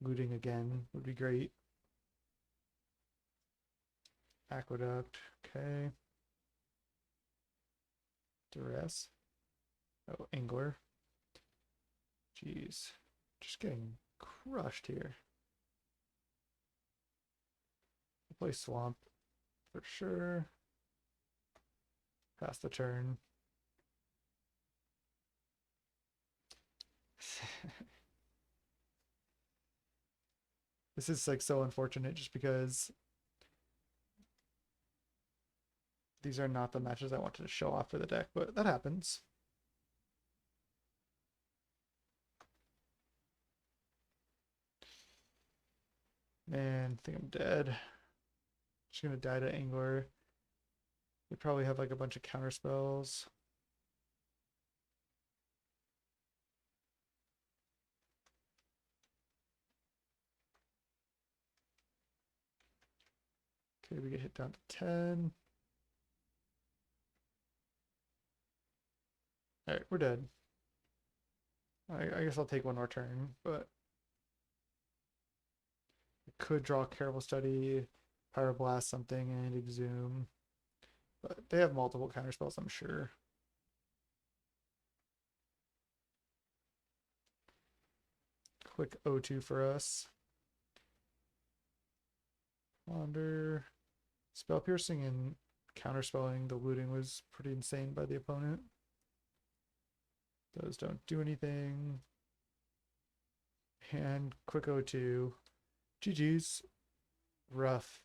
S1: looting again would be great. Aqueduct, okay. Duress. Oh, Angler. Jeez. Just getting crushed here. I'll play Swamp for sure. Pass the turn. This is like so unfortunate just because these are not the matches I wanted to show off for the deck, but that happens. Man, I think I'm dead. Just gonna die to Angler. They probably have like a bunch of counter spells. Okay, we get hit down to 10. Alright, we're dead. I guess I'll take one more turn, but I could draw Careful Study, Pyroblast something, and Exhume. But they have multiple counterspells, I'm sure. Quick O2 for us. Ponder. Spell Piercing and counterspelling the looting was pretty insane by the opponent. Those don't do anything. And quick O2. GG's. Rough.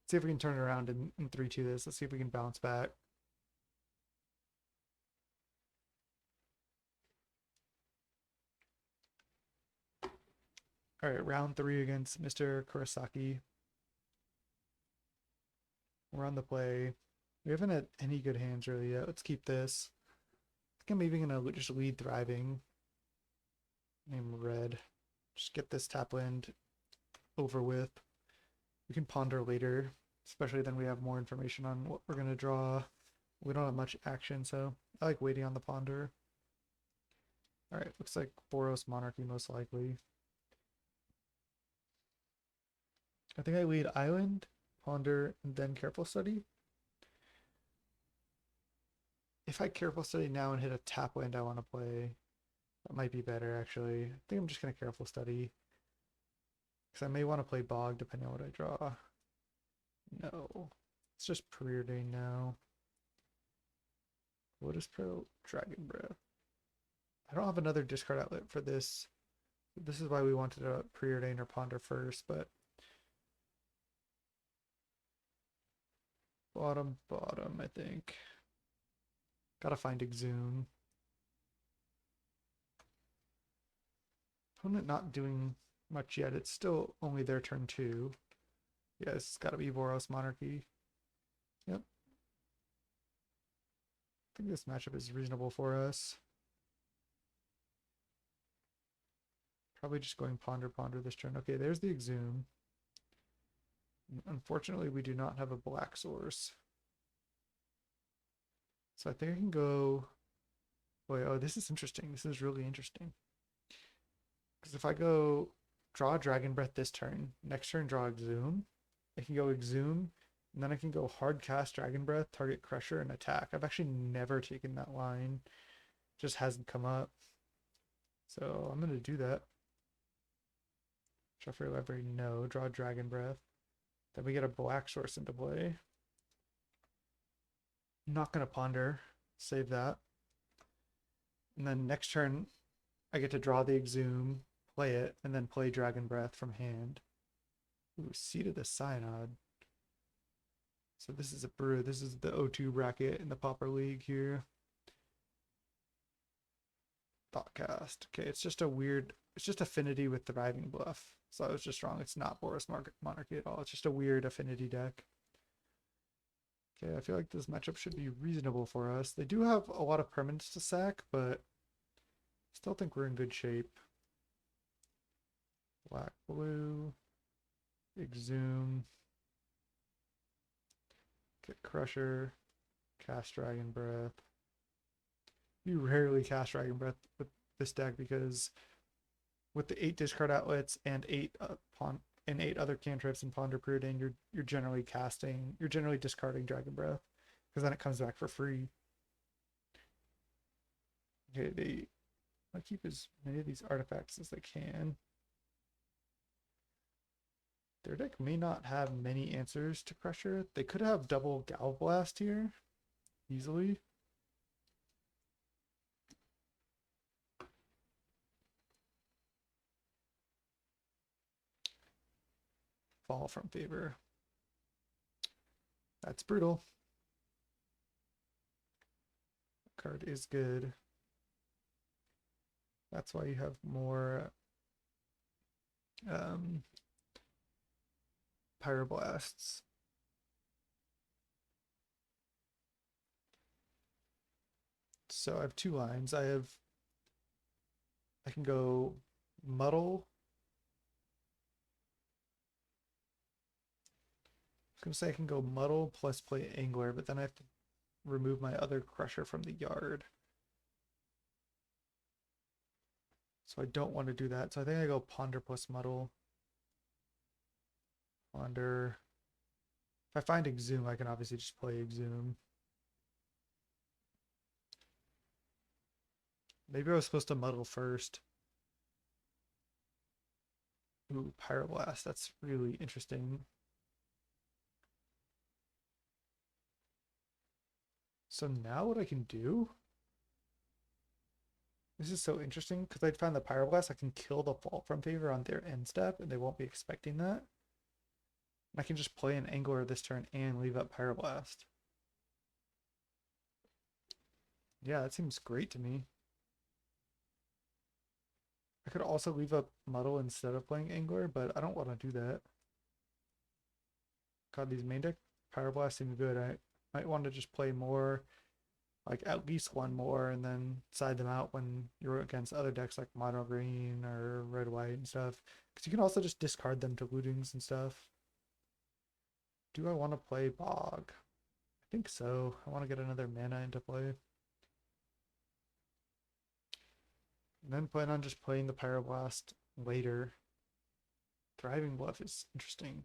S1: Let's see if we can turn it around in 3-2 this. Let's see if we can bounce back. All right, round 3 against Mr. Kurosaki. We're on the play. We haven't had any good hands really yet. Let's keep this. I think I'm even gonna just lead Thriving. Name red. Just get this tap land over with. We can ponder later, especially then we have more information on what we're gonna draw. We don't have much action, so I like waiting on the ponder. All right, looks like Boros Monarchy most likely. I think I lead Island, Ponder, and then Careful Study. If I Careful Study now and hit a tap land I want to play, that might be better actually. I think I'm just going to Careful Study. Because I may want to play Bog depending on what I draw. No. It's just Preordain now. Lotus Petal, Dragon Breath. I don't have another discard outlet for this. This is why we wanted to Preordain or Ponder first, but bottom, I think. Gotta find Exhume. Opponent not doing much yet. It's still only their turn 2. Yeah, it's gotta be Boros Monarchy. Yep. I think this matchup is reasonable for us. Probably just going Ponder this turn. Okay, there's the Exhume. Unfortunately, we do not have a black source. So I think I can go... Wait, oh, this is interesting. This is really interesting. Because if I go draw Dragon Breath this turn, next turn draw Exhume, I can go Exhume, and then I can go hard cast Dragon Breath, target Crusher, and attack. I've actually never taken that line. Just hasn't come up. So I'm going to do that. Shuffle Library, no. Draw Dragon Breath. Then we get a black source into play. I'm not going to Ponder. Save that. And then next turn, I get to draw the Exhume, play it, and then play Dragon Breath from hand. Ooh, Seed of the Cyanod. So this is a brew. This is the O2 bracket in the Pauper League here. Thoughtcast. Okay, it's just a weird... It's just affinity with Thriving Bluff. So I was just wrong. It's not Boros Monarchy at all. It's just a weird affinity deck. Okay, I feel like this matchup should be reasonable for us. They do have a lot of permanents to sack, but still think we're in good shape. Black, blue, Exhume, get Crusher, cast Dragon Breath. You rarely cast Dragon Breath with this deck because with the 8 discard outlets and 8 other cantrips and Ponder Preordain, you're generally discarding Dragon Breath because then it comes back for free. Okay, I'll keep as many of these artifacts as they can. Their deck may not have many answers to Crusher. They could have double Galblast here easily. Fall from favor. That's brutal. Card is good. That's why you have more Pyroblasts. So I have 2 lines. I can go Muddle. I was gonna say I can go Muddle plus play Angler, but then I have to remove my other Crusher from the yard. So I don't want to do that. So I think I go Ponder plus Muddle. Ponder. If I find Exhume, I can obviously just play Exhume. Maybe I was supposed to Muddle first. Ooh, Pyroblast. That's really interesting. So now what I can do This is so interesting because I found the Pyroblast, I can kill the Fall from Favor on their end step and they won't be expecting that. I can just play an Angler this turn and leave up Pyroblast. Yeah, that seems great to me. I could also leave up Muddle instead of playing Angler, but I don't want to do that. God, these main deck Pyroblast seem good. I might want to just play more, like at least one more, and then side them out when you're against other decks like Mono Green or Red White and stuff. Because you can also just discard them to lootings and stuff. Do I want to play Bog? I think so. I want to get another mana into play. And then plan on just playing the Pyroblast later. Thriving Bluff is interesting.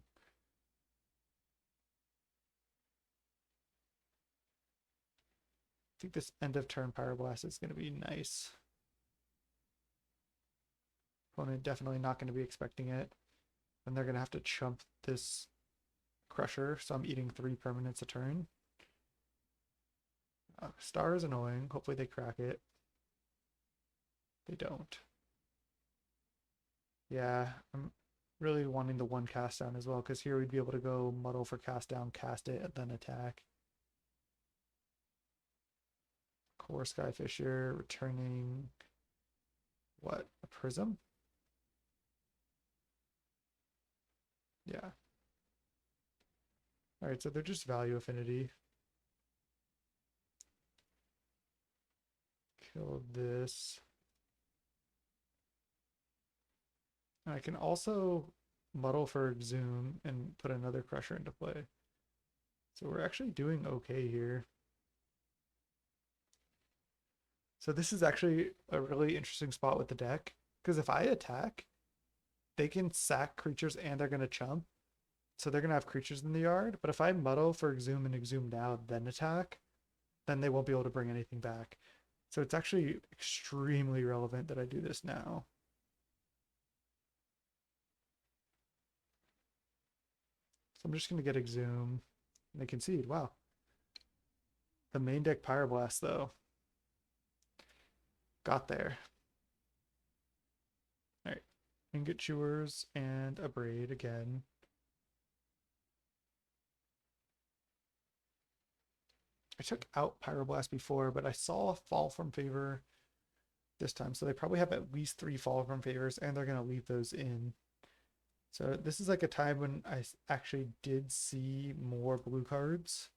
S1: I think this end of turn Pyroblast is going to be nice. Opponent definitely not going to be expecting it. And they're going to have to chump this Crusher, so I'm eating 3 permanents a turn. Star is annoying. Hopefully they crack it. They don't. Yeah, I'm really wanting the 1 cast down as well, because here we'd be able to go Muddle for cast down, cast it, and then attack. Core Skyfisher returning what? A Prism? Yeah. Alright, so they're just value affinity. Kill this. And I can also Muddle for Exhume and put another Crusher into play. So we're actually doing okay here. So this is actually a really interesting spot with the deck, because if I attack, they can sack creatures and they're going to chump. So they're going to have creatures in the yard. But if I Muddle for Exhume and Exhume now, then attack, then they won't be able to bring anything back. So it's actually extremely relevant that I do this now. So I'm just going to get Exhume. And they concede. Wow. The main deck Pyroblast, though. Got there. Alright. Ingot Chewers and Abrade again. I took out Pyroblast before, but I saw a Fall from Favor this time. So they probably have at least 3 Fall from Favors, and they're going to leave those in. So this is like a time when I actually did see more blue cards.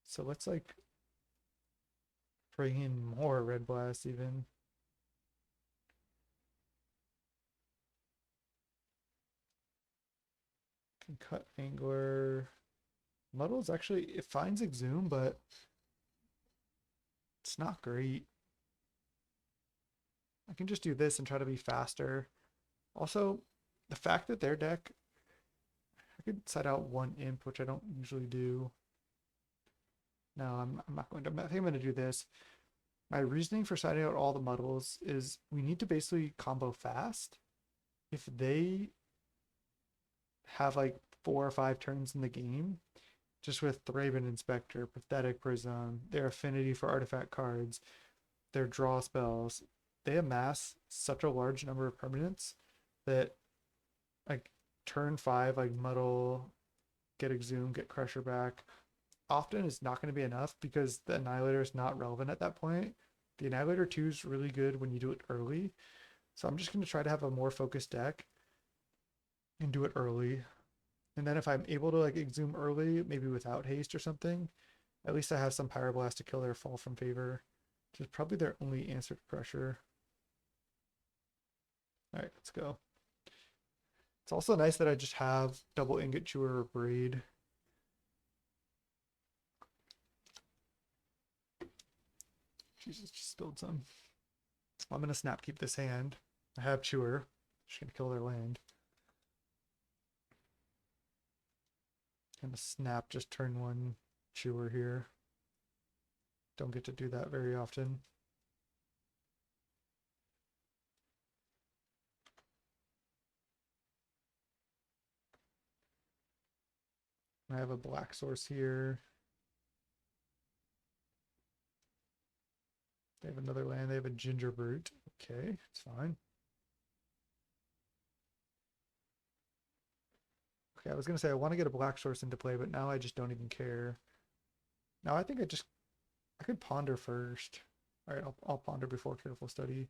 S1: So let's like bring in more Red Blast even. Can cut Angler. Muddle's actually, it finds Exhume, but it's not great. I can just do this and try to be faster. Also, the fact that their deck, I could set out 1 Imp, which I don't usually do. No, I'm not going to. I think I'm going to do this. My reasoning for setting out all the Muddles is we need to basically combo fast. If they have like 4 or 5 turns in the game, just with Thraben Inspector, Pathetic Prism, their affinity for artifact cards, their draw spells, they amass such a large number of permanents that like turn 5, like Muddle, get Exhume, get Crusher back, often is not going to be enough because the Annihilator is not relevant at that point. The Annihilator 2 is really good when you do it early. So I'm just going to try to have a more focused deck and do it early. And then if I'm able to like Exhume early, maybe without haste or something, at least I have some Pyroblast to kill their Fall from Favor, which is probably their only answer to Crusher. All right, let's go. It's also nice that I just have double Ingot Chewer or Braid. Jesus, just spilled some. I'm gonna snap keep this hand. I have Chewer. Just gonna kill their land. Gonna snap just turn 1 Chewer here. Don't get to do that very often. I have a black source here. They have another land. They have a Ginger Brute. Okay, it's fine. Okay, I was gonna say I want to get a black source into play, but now I just don't even care. Now I think I could ponder first. All right, I'll ponder before careful study.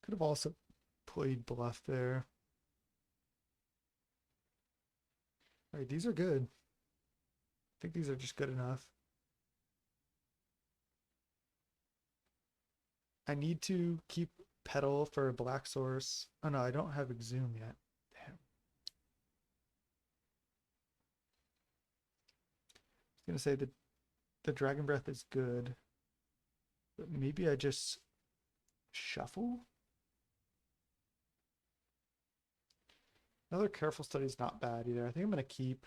S1: Could have also played bluff there. All right, these are good. I think these are just good enough. I need to keep Petal for a black source. Oh no, I don't have Exhume yet. Damn. I was gonna say that the Dragon Breath is good, but maybe I just shuffle? Another careful study is not bad either. I think I'm gonna keep.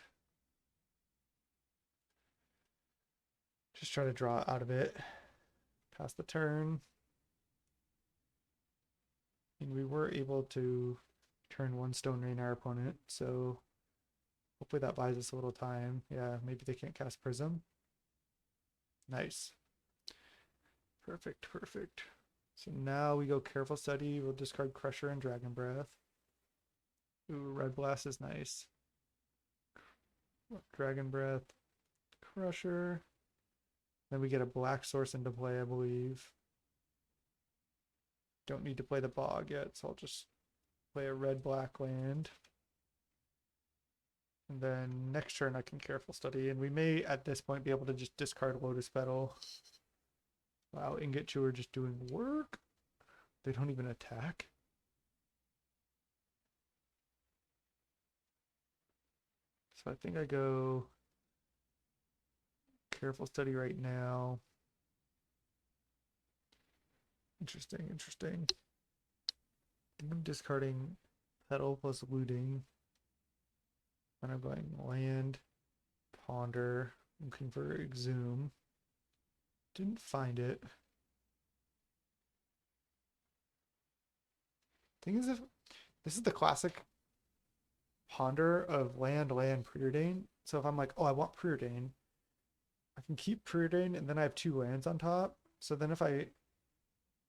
S1: Just try to draw out of it. Pass the turn. And we were able to turn one Stone Rain our opponent, so hopefully that buys us a little time. Yeah, maybe they can't cast Prism. Nice. Perfect, perfect. So now we go careful study. We'll discard Crusher and Dragon Breath. Ooh, Red Blast is nice. Dragon Breath, Crusher. Then we get a black source into play, I believe. Don't need to play the Bog yet, so I'll just play a red-black land. And then next turn I can careful study, and we may at this point be able to just discard Lotus Petal. Wow, Ingot Chewer just doing work. They don't even attack. So I think I go careful study right now. Interesting, interesting. I think I'm discarding Petal plus Looting. Then I'm going land, ponder, looking for Exhume. Didn't find it. Thing is, if this is the classic ponder of land, Preordain. So if I'm like, oh, I want Preordain, I can keep Preordain, and then I have two lands on top. So then if I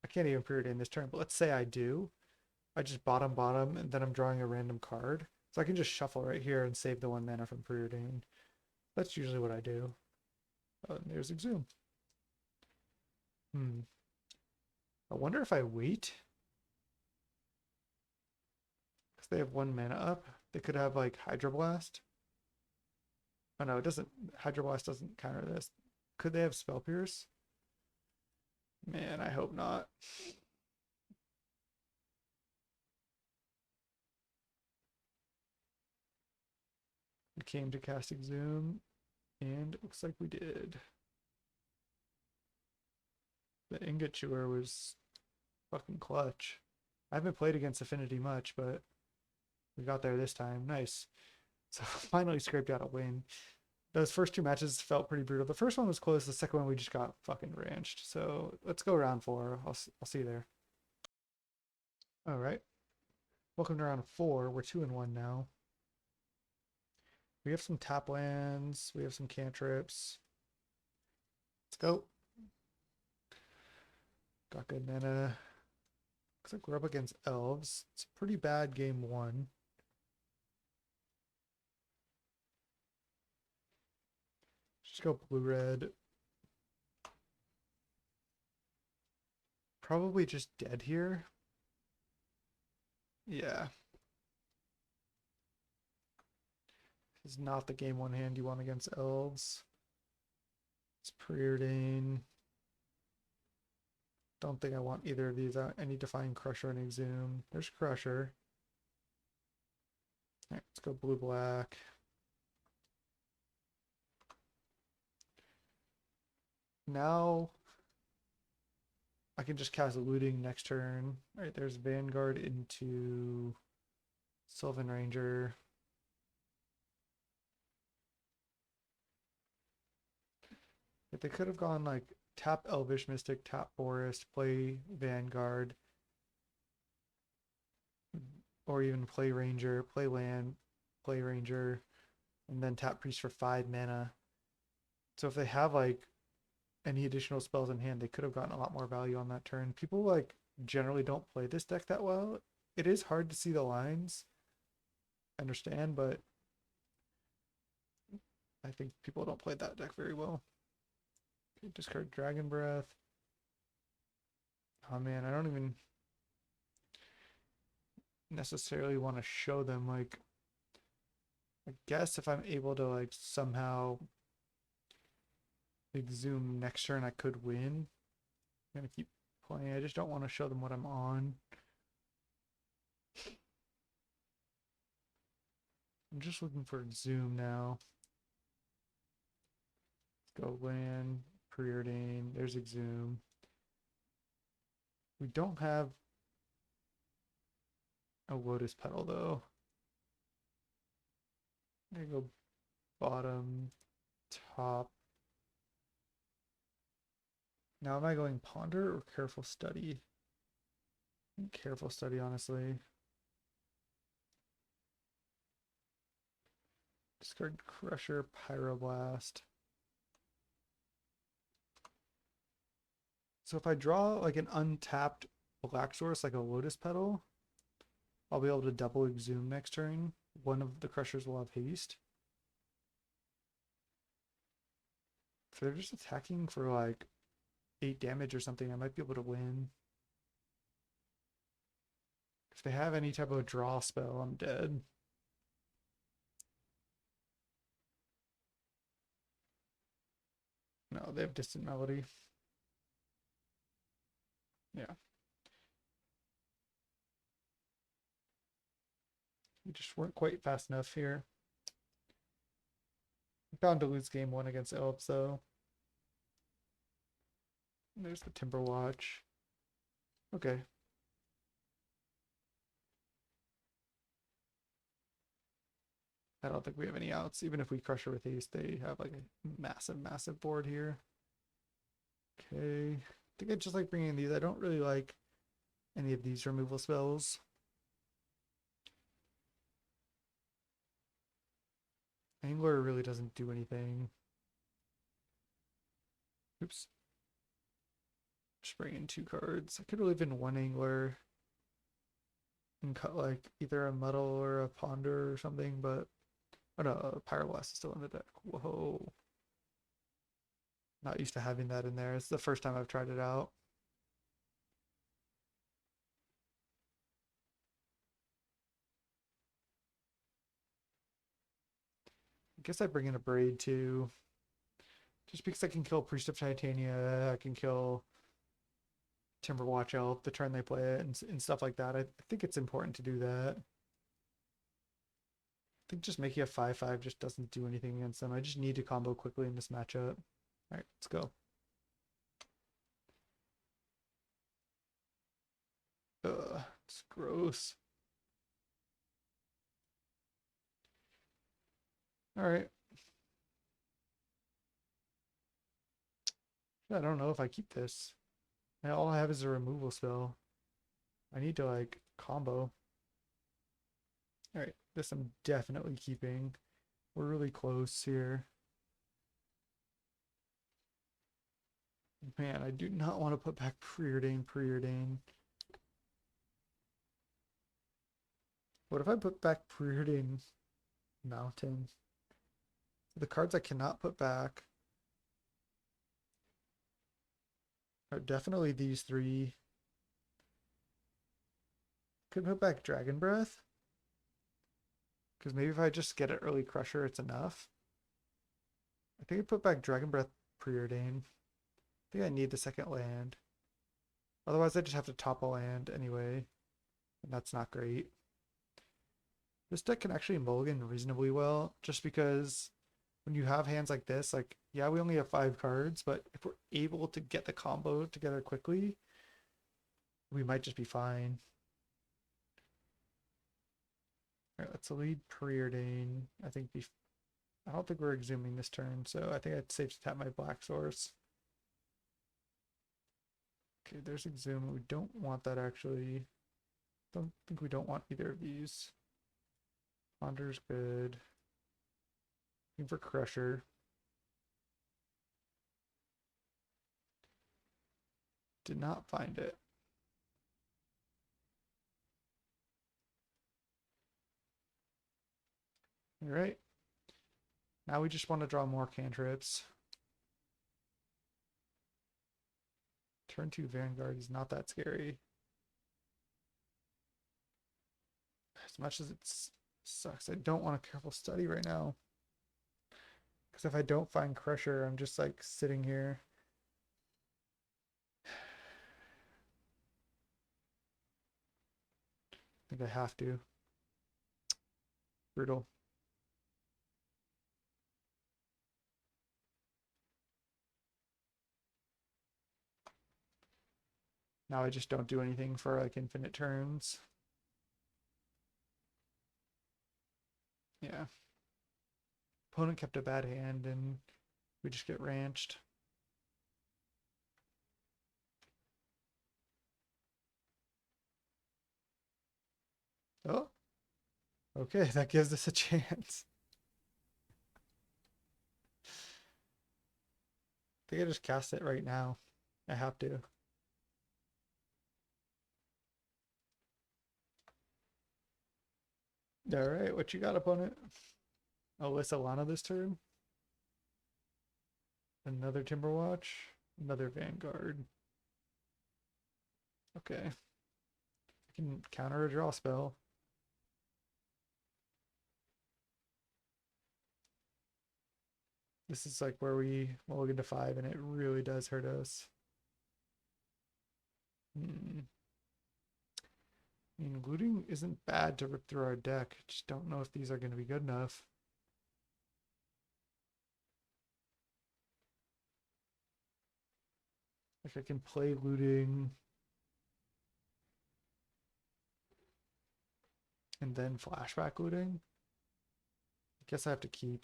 S1: can't even Preordain this turn, but let's say I do, I just bottom, and then I'm drawing a random card. So I can just shuffle right here and save the 1 mana from Preordain. That's usually what I do. Oh, and there's Exhume. I wonder if I wait. Because they have 1 mana up. They could have like Hydroblast. Oh no, it doesn't. Hydroblast doesn't counter this. Could they have Spell Pierce? Man, I hope not. We came to cast Exhume, and it looks like we did. The Ingot Chewer was fucking clutch. I haven't played against Affinity much, but we got there this time. Nice. So finally scraped out a win. Those first 2 matches felt pretty brutal. The first one was close. The second one we just got fucking ranched. So let's go round 4. I'll see you there. All right. Welcome to round 4. We're 2-1 now. We have some tap lands. We have some cantrips. Let's go. Got good mana. Looks like we're up against elves. It's a pretty bad game 1. Just go blue-red. Probably just dead here. Yeah. This is not the game 1 hand you want against elves. It's Preordain. Don't think I want either of these. I need to find Crusher and Exhume. There's Crusher. All right, let's go blue-black. Now I can just cast Looting next turn. All right, there's Vanguard into Sylvan Ranger. If they could have gone like tap Elvish Mystic, tap Forest, play Vanguard, or even play Ranger, play land, play Ranger, and then tap Priest for 5 mana. So if they have like any additional spells in hand, they could have gotten a lot more value on that turn. People like generally don't play this deck that well. It is hard to see the lines. I understand, but I think people don't play that deck very well. Okay, discard Dragon Breath. Oh man, I don't even necessarily want to show them. Like, I guess if I'm able to like somehow Exhume next turn, I could win. I'm gonna keep playing. I just don't want to show them what I'm on. I'm just looking for Exhume now. Let's go land, Preordain. There's Exhume. We don't have a Lotus Petal though. I'm gonna go bottom, top. Now am I going Ponder or Careful Study? Careful Study, honestly. Discard Crusher, Pyroblast. So if I draw like an untapped black source like a Lotus Petal, I'll be able to double Exhume next turn. One of the Crushers will have haste. If they're just attacking for like 8 damage or something, I might be able to win. If they have any type of draw spell, I'm dead. No, they have Distant Melody. Yeah. We just weren't quite fast enough here. Bound to lose game 1 against Elves, though. And there's the Timber Watch. Okay. I don't think we have any outs. Even if we crush her with haste, they have like a massive, massive board here. Okay. I think I just like bringing these. I don't really like any of these removal spells. Angler really doesn't do anything. Oops. Just bring in 2 cards. I could live in 1 Angler and cut like either a Muddle or a Ponder or something, but oh no, Pyroblast is still in the deck. Whoa. Not used to having that in there. It's the first time I've tried it out. I guess I bring in Abrade too. Just because I can kill Priest of Titania, I can kill Timberwatch Elf the turn they play it, and stuff like that. I think it's important to do that. I think just making a 5/5 just doesn't do anything against them. I just need to combo quickly in this matchup. Alright, let's go. Ugh, it's gross. Alright. I don't know if I keep this. All I have is a removal spell. I need to like combo. Alright, this I'm definitely keeping. We're really close here. Man, I do not want to put back Preordain. What if I put back Preordain Mountain? The cards I cannot put back are definitely these 3. Could put back Dragon Breath. Because maybe if I just get an early Crusher, it's enough. I think I put back Dragon Breath Preordain. I think I need the second land. Otherwise, I just have to top a land anyway. And that's not great. This deck can actually mulligan reasonably well, just because when you have hands like this, like, yeah, we only have 5 cards, but if we're able to get the combo together quickly, we might just be fine. All right, let's lead Preordain. I don't think we're exhuming this turn, so I think I'd safe to tap my black source. Okay, there's Exhume. We don't want that actually. Don't think we don't want either of these. Ponder's good. Looking for Crusher. Did not find it. All right. Now we just want to draw more cantrips. Turn 2 Vanguard is not that scary. As much as it sucks, I don't want a Careful Study right now. Because if I don't find Crusher, I'm just like sitting here. I think I have to. Brutal. Now I just don't do anything for like infinite turns. Yeah. Opponent kept a bad hand and we just get ranched. Oh, okay, that gives us a chance. I think I just cast it right now. I have to. All right, what you got, opponent? Alyssa Lana this turn. Another Timberwatch. Another Vanguard. Okay. I can counter a draw spell. This is like where we mulligan to 5 and it really does hurt us. I mean, looting isn't bad to rip through our deck. Just don't know if these are going to be good enough. Like I can play looting and then flashback looting. I guess I have to keep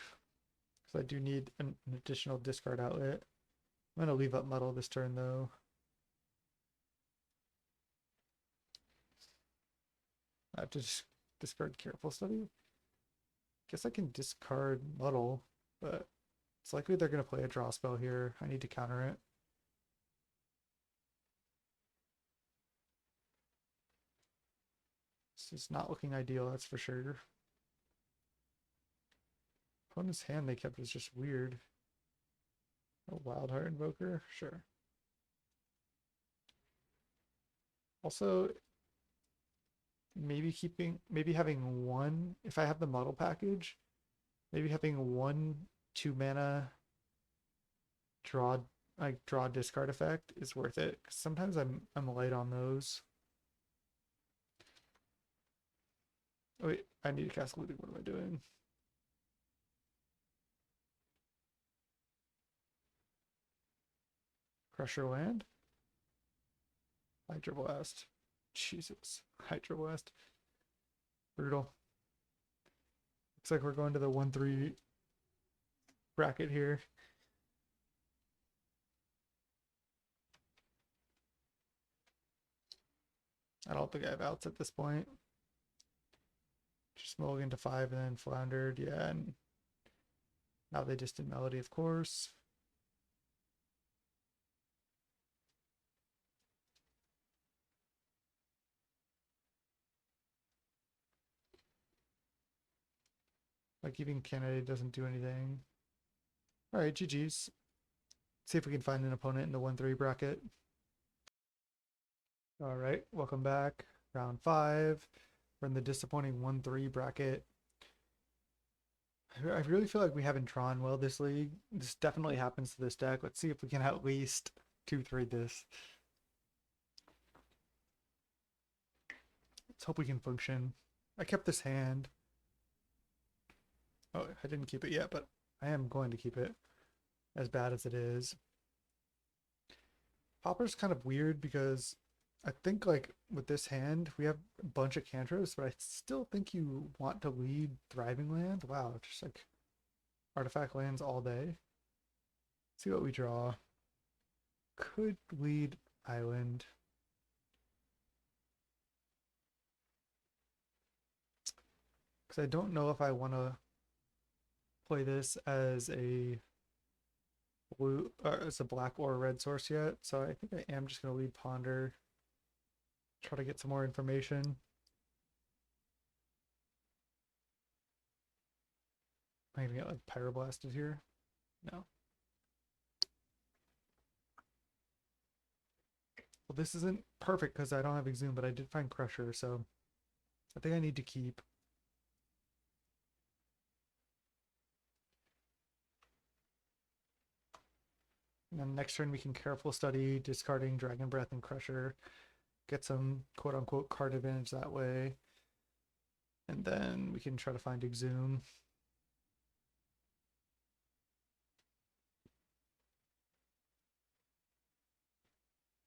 S1: because I do need an additional discard outlet. I'm going to leave up Muddle this turn though. I have to just discard Careful Study. Guess I can discard Muddle, but it's likely they're going to play a draw spell here. I need to counter it. This is not looking ideal, that's for sure. Opponent's hand they kept is just weird. A Wild Heart Invoker? Sure. Also, maybe having one, if I have the model package, maybe having 1 2-mana draw discard effect is worth it. 'Cause sometimes I'm light on those. Oh wait, I need to cast looting. What am I doing? Crusher land? Hydroblast. Jesus. Hydroblast. Brutal. Looks like we're going to the 1-3 bracket here. I don't think I have outs at this point. Just mulligan to 5 and then floundered. Yeah, and now they Distant Melody, of course. Like even Cannonade doesn't do anything. All right, GG's. See if we can find an opponent in the 1-3 bracket. All right, welcome back. Round 5. We're in the disappointing 1-3 bracket. I really feel like we haven't drawn well this league. This definitely happens to this deck. Let's see if we can at least 2-3 this. Let's hope we can function. I kept this hand. Oh, I didn't keep it yet, but I am going to keep it, as bad as it is. Pauper's kind of weird because I think like with this hand, we have a bunch of cantrips, but I still think you want to lead Thriving Land. Wow, just like artifact lands all day. Let's see what we draw. Could lead Island. Because I don't know if I want to play this as a blue, it's a black or red source yet, so I think I am just gonna lead Ponder, try to get some more information. Am I gonna get like Pyroblasted here? No. Well, this isn't perfect because I don't have Exhume, but I did find Crusher, so I think I need to keep. And then next turn we can Careful Study, discarding Dragon Breath and Crusher. Get some quote-unquote card advantage that way. And then we can try to find Exhume.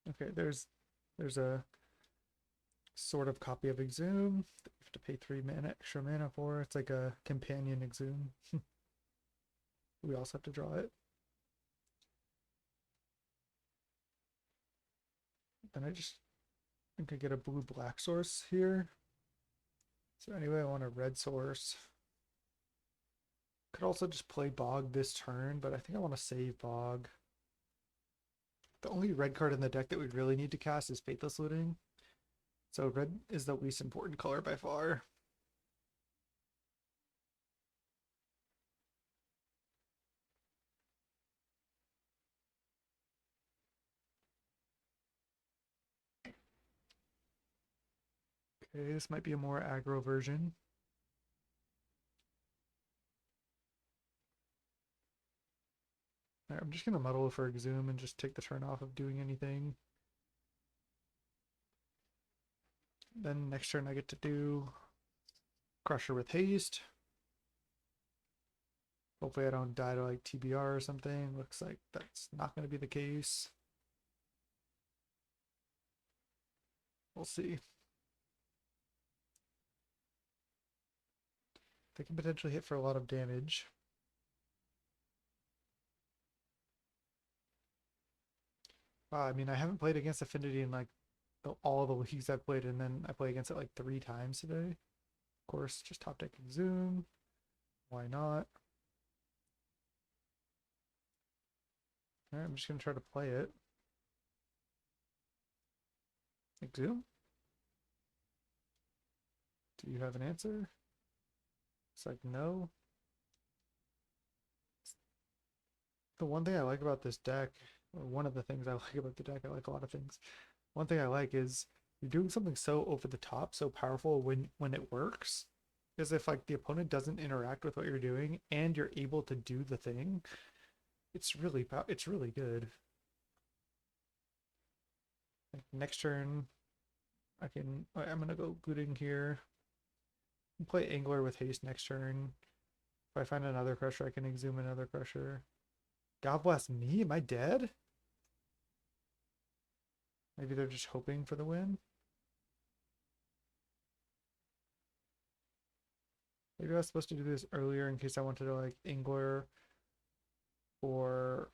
S1: Okay, there's a sort of copy of Exhume that you have to pay 3 mana, extra mana for. It's like a companion Exhume. We also have to draw it. Then I just think I get a blue-black source here. So anyway, I want a red source. Could also just play Bog this turn, but I think I want to save Bog. The only red card in the deck that we really need to cast is Faithless Looting. So red is the least important color by far. Okay, this might be a more aggro version. Right, I'm just going to muddle for Exhume and just take the turn off of doing anything. Then next turn I get to do Crusher with haste. Hopefully I don't die to like TBR or something. Looks like that's not going to be the case. We'll see. They can potentially hit for a lot of damage. Wow, I mean, I haven't played against Affinity in like all the leagues I've played, and then I play against it like 3 times today. Of course, just top deck Exhume. Why not? Alright, I'm just gonna try to play it. Exhume? Do you have an answer? It's like, no. The one thing I like about this deck, or one of the things I like about the deck, I like a lot of things. One thing I like is you're doing something so over the top, so powerful when it works. Is if like the opponent doesn't interact with what you're doing and you're able to do the thing, it's really good. Like next turn, I'm gonna go Looting here. Play Angler with haste next turn. If I find another Crusher, I can Exhume another Crusher. God bless me, am I dead? Maybe they're just hoping for the win. Maybe I was supposed to do this earlier in case I wanted to like Angler or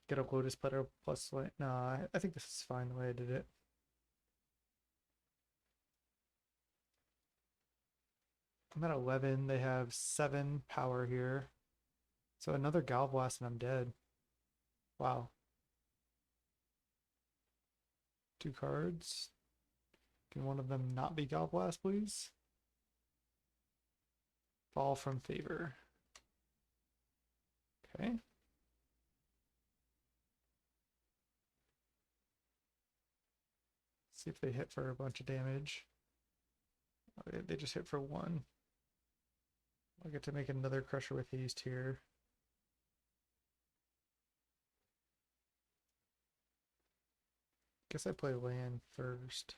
S1: get a Lotus Petal plus like, nah, I think this is fine the way I did it. I'm at 11, they have 7 power here. So another Galblast and I'm dead. Wow. 2 cards. Can one of them not be Galblast, please? Fall from favor. Okay. See if they hit for a bunch of damage. Okay, they just hit for 1. I'll get to make another Crusher with haste here. Guess I play land first.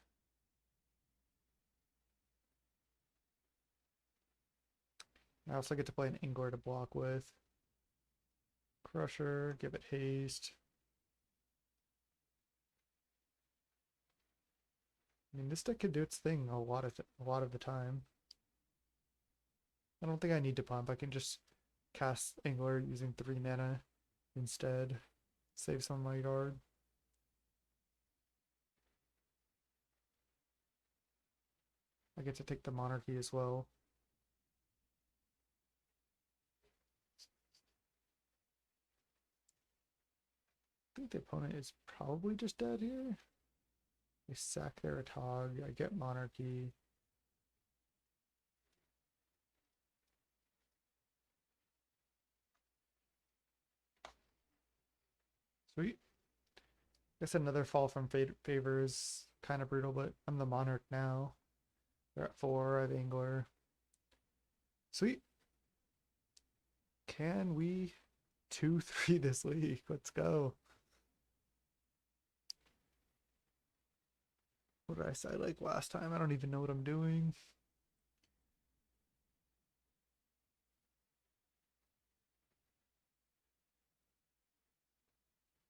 S1: I also get to play an Angler to block with. Crusher, give it haste. I mean, this deck could do its thing a lot of the time. I don't think I need to pump. I can just cast Angler using 3 mana instead. Save some of my yard. I get to take the Monarchy as well. think the opponent is probably just dead here. They sack their Atog. I get Monarchy. Sweet. Guess another fall from favor is kind of brutal, but I'm the Monarch now. They're at 4. I have Angler. Sweet. Can we 2-3 this league? Let's go. What did I say like last time? I don't even know what I'm doing.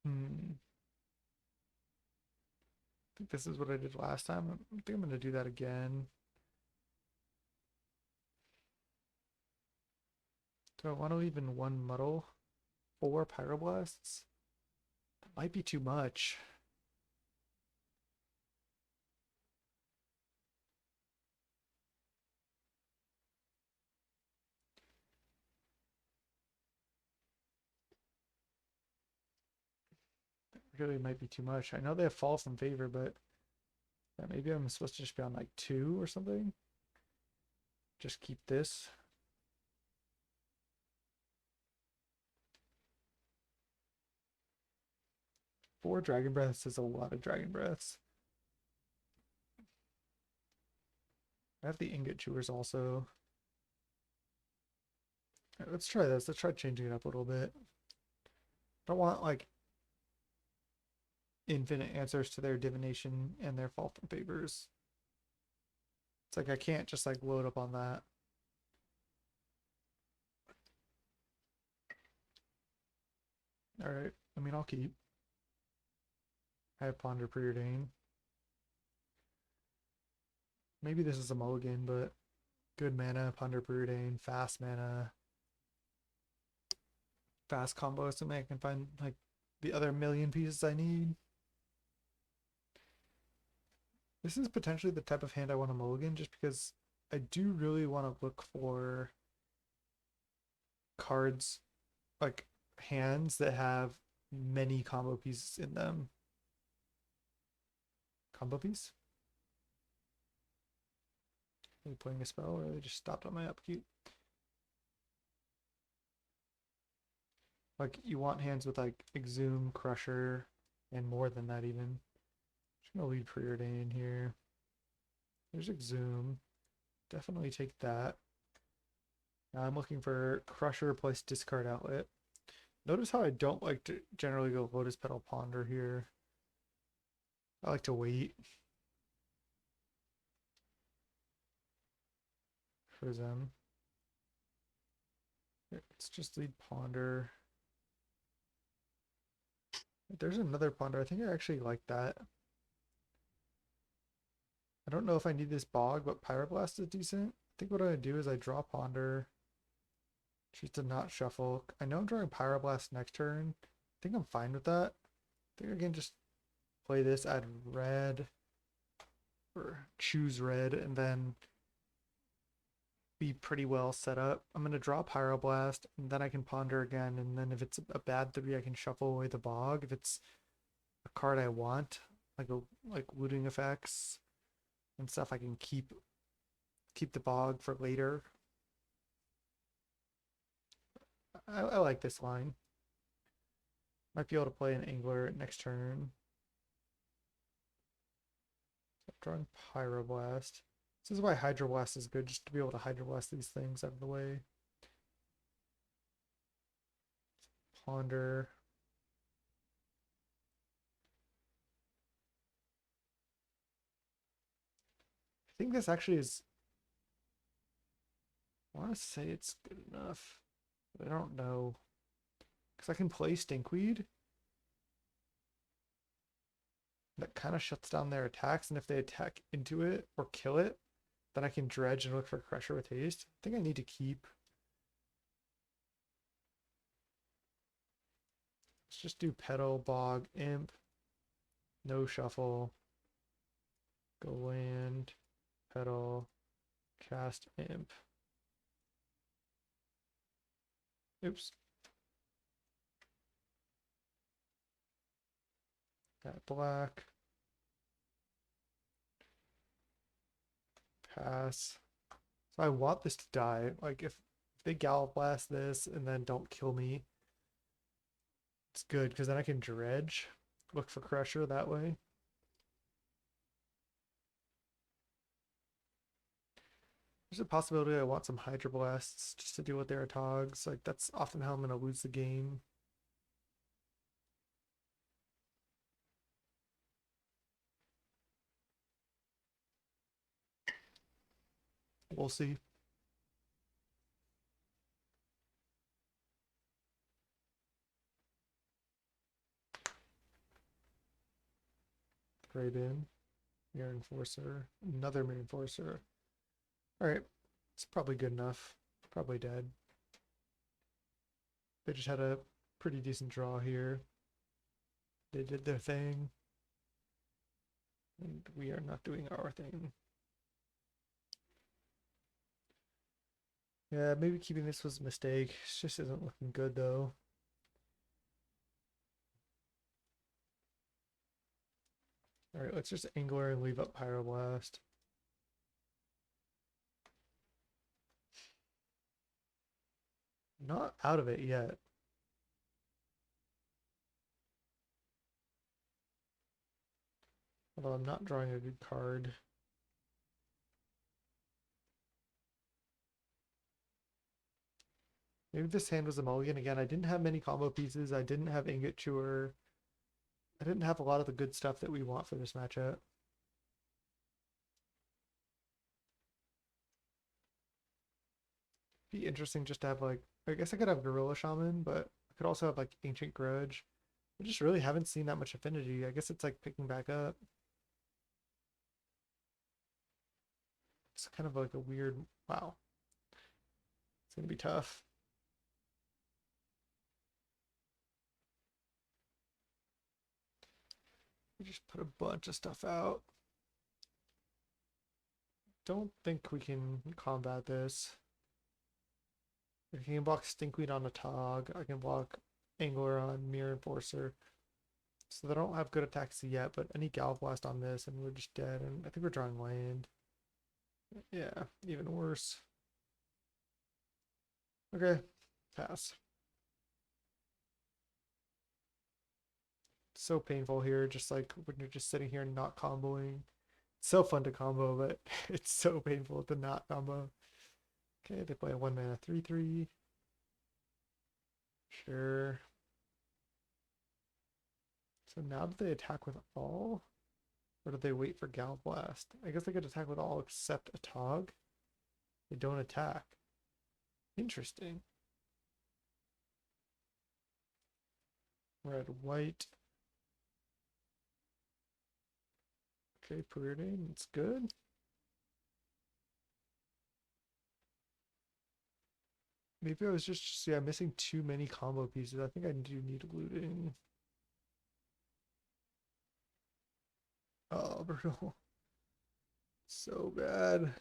S1: I think this is what I did last time. I think I'm going to do that again. Do I want to leave in 1 Muddle? 4 Pyroblasts? That might be too much. That really might be too much. I know they have fall from favor, but yeah, maybe I'm supposed to just be on like 2 or something. Just keep this. Four Dragon Breaths is a lot of Dragon Breaths. I have the Ingot Chewers also. Right, let's try this. Let's try changing it up a little bit. I don't want like infinite answers to their divination and their fall from favors. It's like I can't just like load up on that. All right. I mean, I'll keep. I have Ponder Preordain. Maybe this is a mulligan, but good mana, Ponder Preordain, fast mana, fast combo, so I can find like the other million pieces I need. This is potentially the type of hand I want to mulligan just because I do really want to look for cards, like hands that have many combo pieces in them. Combo piece? Are they playing a spell or they just stopped on my upkeep? Like you want hands with like Exhume, Crusher, and more than that even. Just gonna lead Preordain here. There's Exhume. Definitely take that. Now I'm looking for Crusher plus discard outlet. Notice how I don't like to generally go Lotus Petal Ponder here. I like to wait for them. Let's just lead Ponder. There's another Ponder. I think I actually like that. I don't know if I need this Bog, but Pyroblast is decent. I think what I do is I draw Ponder. Choose to not shuffle. I know I'm drawing Pyroblast next turn. I think I'm fine with that. I think I can just play this, add red, or choose red, and then be pretty well set up. I'm going to draw Pyroblast, and then I can Ponder again, and then if it's a bad 3, I can shuffle away the Bog. If it's a card I want, like looting effects and stuff, I can keep the Bog for later. I like this line. Might be able to play an Angler next turn. So drawing Pyroblast. This is why Hydroblast is good, just to be able to Hydroblast these things out of the way. Ponder. I think this actually is... I want to say it's good enough, but I don't know. Because I can play Stinkweed. That kind of shuts down their attacks, and if they attack into it or kill it, then I can dredge and look for Crusher with haste. I think I need to keep. Let's just do Petal, Bog, Imp. No shuffle. Go land, Petal, cast Imp. Oops. That black. Pass. So I want this to die. Like if they Gallop Blast this and then don't kill me, it's good because then I can dredge. Look for Crusher that way. There's a possibility I want some Hydroblasts just to deal with their Togs. Like that's often how I'm gonna lose the game. We'll see. Preordain, Mirror Enforcer, another Mirror Enforcer. Alright, it's probably good enough. Probably dead. They just had a pretty decent draw here. They did their thing. And we are not doing our thing. Yeah, maybe keeping this was a mistake. It just isn't looking good though. Alright, let's just Angler and leave up Pyroblast. Not out of it yet. Although I'm not drawing a good card. Maybe this hand was a mulligan. Again, I didn't have many combo pieces. I didn't have Ingot Chewer. I didn't have a lot of the good stuff that we want for this matchup. Be interesting just to have like, I guess I could have Gorilla Shaman, but I could also have like Ancient Grudge. I just really haven't seen that much affinity. I guess it's like picking back up. It's kind of like a weird, wow. It's gonna be tough. We just put a bunch of stuff out. Don't think we can combat this. I can block Stinkweed on a Tog. I can block Angler on Mirror Enforcer. So they don't have good attacks yet, but any Gallop Blast on this and we're just dead. And I think we're drawing land. Yeah, even worse. Okay, pass. So painful here, just like when you're just sitting here and not comboing. It's so fun to combo, but it's so painful to not combo. Okay, they play a 1-mana 3/3. Sure. So now do they attack with all? Or do they wait for Gallop Blast? I guess they could attack with all except a Tog. They don't attack. Interesting. Red, white. Okay, Preordain, it's good. Maybe I was just yeah, missing too many combo pieces. I think I do need looting. Oh, brutal. So bad.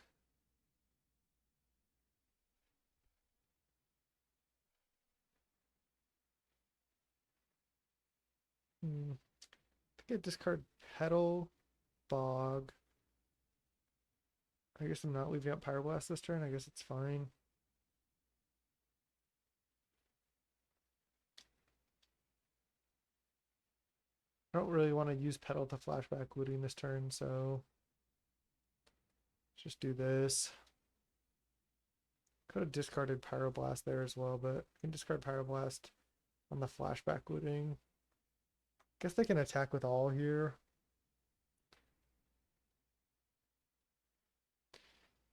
S1: I think I discard Petal, Bog. I guess I'm not leaving up Pyroblast this turn. I guess it's fine. I don't really want to use Petal to flashback looting this turn, so just do this. Could have discarded Pyroblast there as well, but I can discard Pyroblast on the flashback looting. Guess they can attack with all here.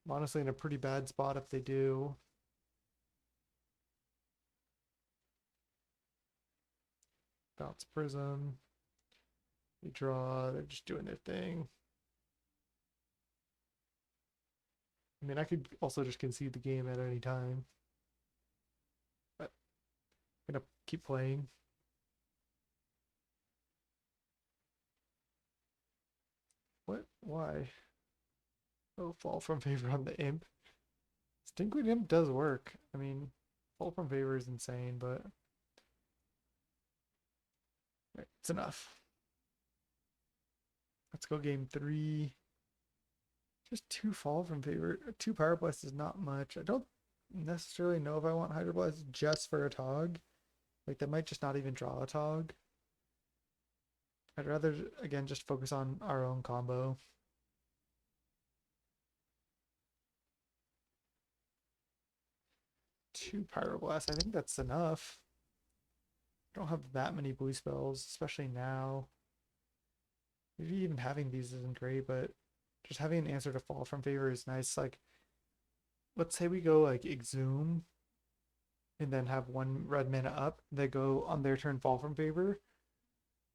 S1: I'm honestly in a pretty bad spot if they do. Bounce Prism. They draw, they're just doing their thing. I mean, I could also just concede the game at any time. But I'm gonna keep playing. What? Why? Oh, fall from favor on the imp. Stinkweed Imp does work. I mean, fall from favor is insane, but it's enough. Let's go game 3. Just 2 fall from favor. 2 Pyroblast is not much. I don't necessarily know if I want Hydroblast just for a Tog. Like, that might just not even draw a Tog. I'd rather, again, just focus on our own combo. Two Pyroblast. I think that's enough. I don't have that many blue spells, especially now. Maybe even having these isn't great, but just having an answer to fall from favor is nice. Like, let's say we go like Exhume and then have 1 red mana up. They go on their turn fall from favor.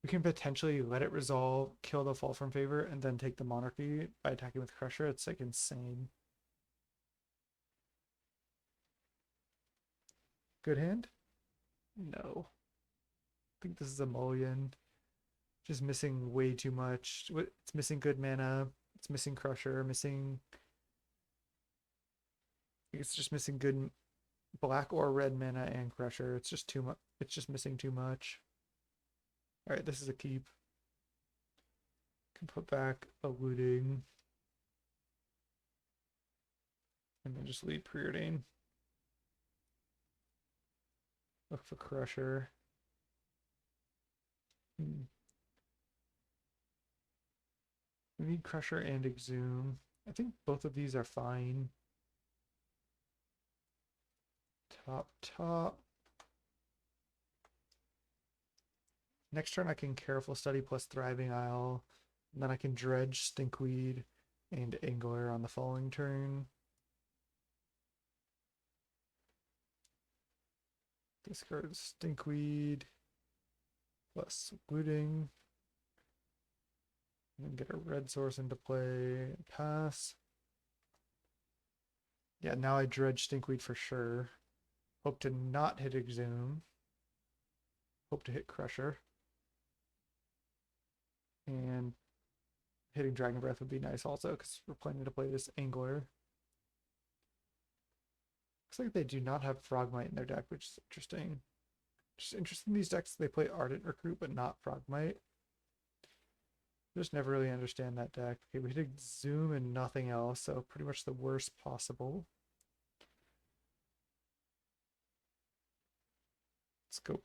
S1: We can potentially let it resolve, kill the fall from favor, and then take the Monarchy by attacking with Crusher. It's like insane. Good hand? No. I think this is a mulligan. Just missing way too much. It's missing good mana. It's missing Crusher. It's just missing good black or red mana and Crusher. It's just too much. It's just missing too much. All right, this is a keep. Can put back a looting. And then just lead Preordain. Look for Crusher. We need Crusher and Exhume. I think both of these are fine. Top. Next turn I can Careful Study plus Thriving Isle. And then I can Dredge, Stinkweed, and Angler on the following turn. Discard Stinkweed plus Looting. And then get a red source into play. Pass. Yeah, now I Dredge Stinkweed for sure. Hope to not hit Exhume. Hope to hit Crusher. And hitting Dragon Breath would be nice also, because we're planning to play this Angler. Looks like they do not have Frogmite in their deck, which is interesting. Just interested in these decks. They play Ardent Recruit, but not Frogmite. Just never really understand that deck. Okay, we hit Exhume and nothing else, so pretty much the worst possible. Let's go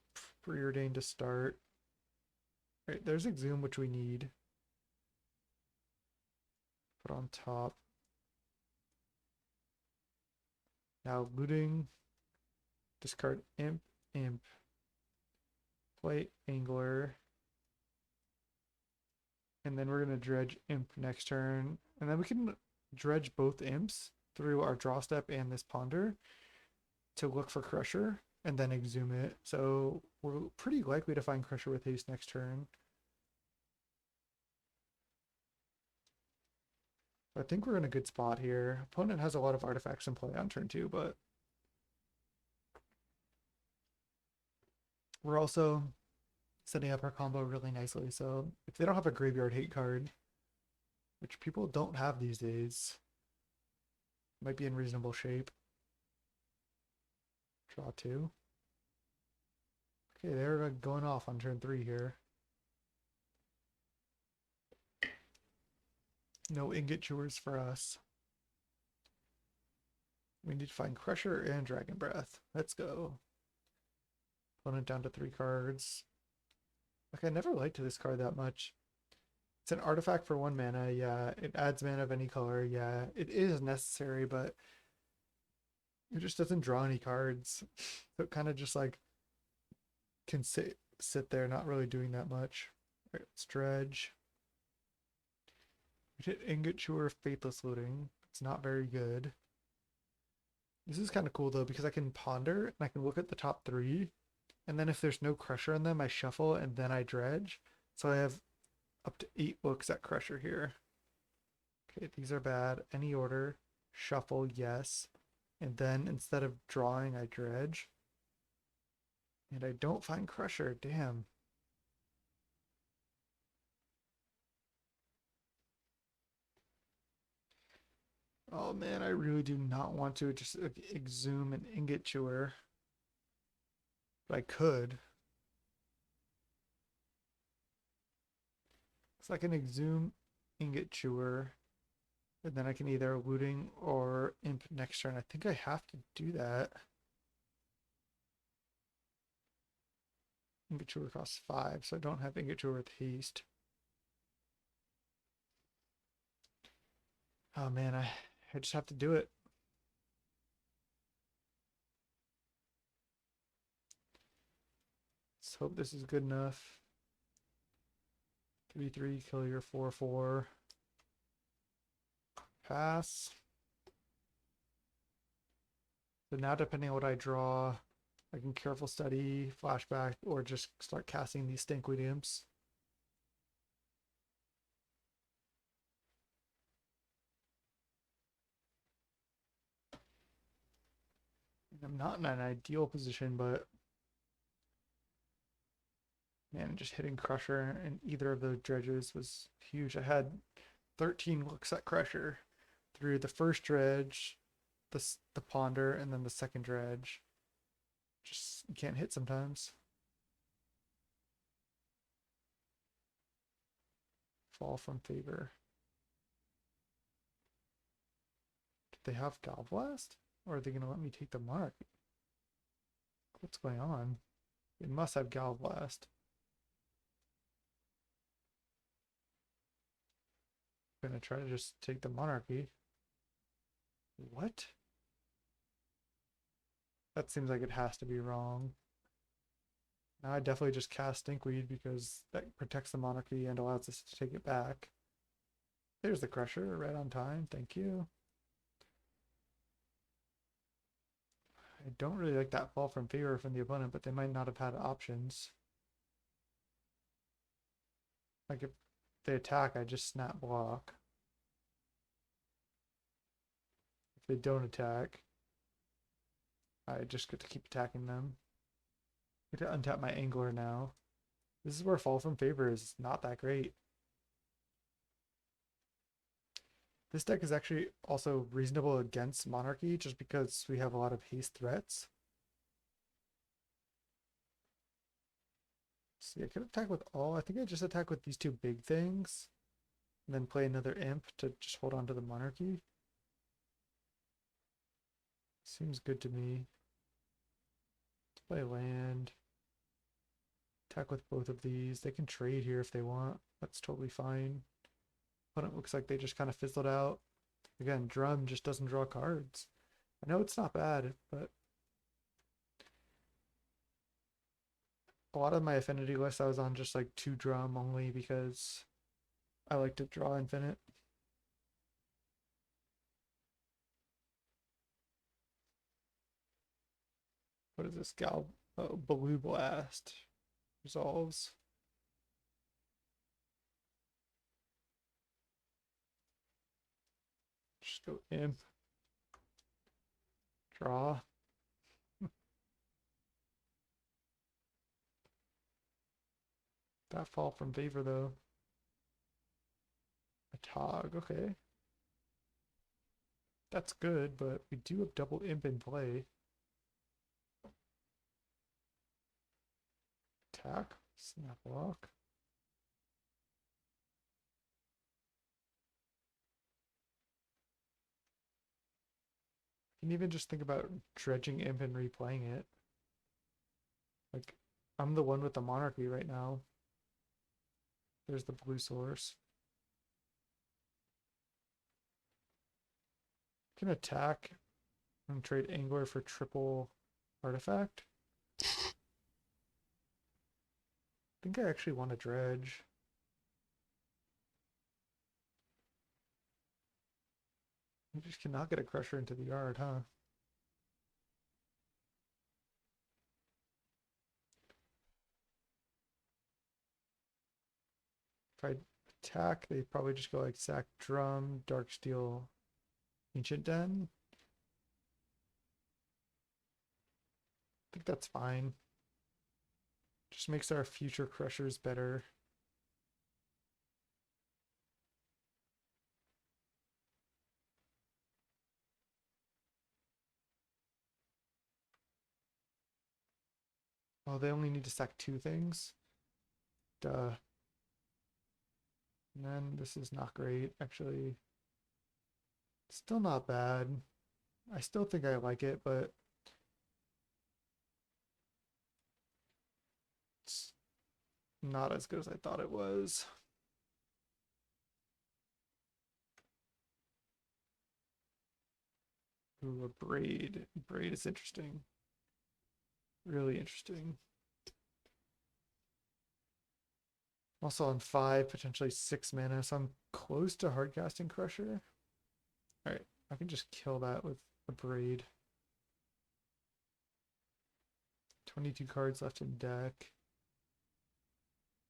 S1: Preordain to start. All right, there's Exhume, which we need. Put on top. Now Looting. Discard Imp. Play Angler. And then we're going to Dredge Imp next turn. And then we can dredge both Imps through our draw step and this Ponder to look for Crusher and then Exhume it. So we're pretty likely to find Crusher with haste next turn. I think we're in a good spot here. Opponent has a lot of artifacts in play on turn 2, but we're also setting up our combo really nicely. So if they don't have a graveyard hate card, which people don't have these days, might be in reasonable shape. Draw 2. Okay, they're going off on turn 3 here. No Ingot Chewers for us. We need to find Crusher and Dragon Breath. Let's go. Opponent down to 3 cards. Like, I never liked this card that much. It's an artifact for 1 mana, yeah. It adds mana of any color, yeah. It is necessary, but it just doesn't draw any cards. So it kind of just like can sit there not really doing that much. All right, let's dredge. We hit Ingot Chewer, Faithless Looting. It's not very good. This is kind of cool though, because I can ponder and I can look at the top 3. And then if there's no Crusher in them, I shuffle and then I dredge. So I have up to 8 looks at Crusher here. Okay, these are bad. Any order. Shuffle, yes. And then instead of drawing, I dredge. And I don't find Crusher. Damn. Oh man, I really do not want to just Exhume an Ingot Chewer. But I could. So I can Exhume Ingot Chewer. And then I can either Looting or Imp next turn. I think I have to do that. Ingot Chewer costs 5, so I don't have Ingot Chewer with haste. Oh man, I just have to do it. Let's hope this is good enough. 3/3, kill your 4/4. Pass. So now depending on what I draw, I can careful study, flashback, or just start casting these Stinkweed Imps. I'm not in an ideal position, but man, just hitting Crusher in either of those dredges was huge. I had 13 looks at Crusher through the first dredge, the ponder, and then the second dredge. Just you can't hit sometimes. Fall from favor. Did they have Galblast? Or are they gonna let me take the mark? What's going on? They must have Galblast. I'm gonna try to just take the monarchy. What? That seems like it has to be wrong. Now I definitely just cast Stinkweed because that protects the monarchy and allows us to take it back. There's the Crusher, right on time. Thank you. I don't really like that fall from favor from the opponent, but they might not have had options. Like if they attack, I just snap block. If they don't attack, I just get to keep attacking them. I get to untap my Angler now. This is where fall from favor is not that great. This deck is actually also reasonable against Monarchy just because we have a lot of haste threats. See, I could attack with all. I think I just attack with these two big things. And then play another Imp to just hold on to the Monarchy. Seems good to me. Let's play land. Attack with both of these. They can trade here if they want. That's totally fine. Opponent looks like they just kind of fizzled out. Again, Drum just doesn't draw cards. I know it's not bad, but a lot of my affinity lists I was on just like 2 Drum only because I like to draw infinite. What is this? Blue Blast resolves. Just go Imp. Draw. That fall from favor though. A Tog, okay. That's good, but we do have double Imp in play. Attack, snap block. You can even just think about dredging Imp and replaying it. Like, I'm the one with the Monarchy right now. There's the blue source. Can attack and trade Angler for triple artifact. I think I actually want to dredge. You just cannot get a Crusher into the yard, huh? If I attack, they probably just go like sack Drum, Darksteel, Ancient Den. I think that's fine. Just makes our future Crushers better. Oh, they only need to sack 2 things? Duh. And then this is not great, actually. Still not bad. I still think I like it, but it's not as good as I thought it was. Ooh, a braid. Braid is interesting. Really interesting. Also on 5, potentially 6 mana, so I'm close to hardcasting Crusher. Alright, I can just kill that with a braid. 22 cards left in deck.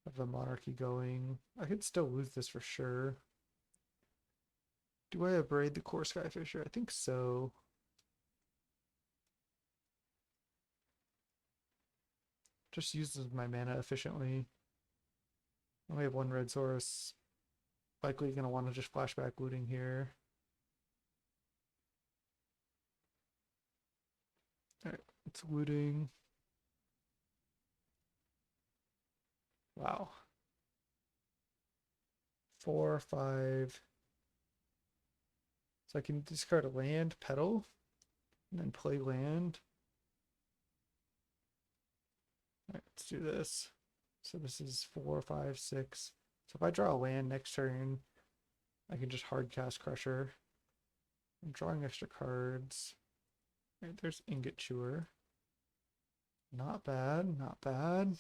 S1: Have the Monarchy going. I could still lose this for sure. Do I Abrade the Core Skyfisher? I think so. Just uses my mana efficiently. I only have one red source. Likely going to want to just flashback looting here. Alright, it's looting. Wow. 4, 5. So I can discard a land, Petal, and then play land. Alright, let's do this. So this is 4, 5, 6. So if I draw a land next turn, I can just hard cast Crusher. I'm drawing extra cards. Alright, there's Ingot Chewer. Not bad, not bad.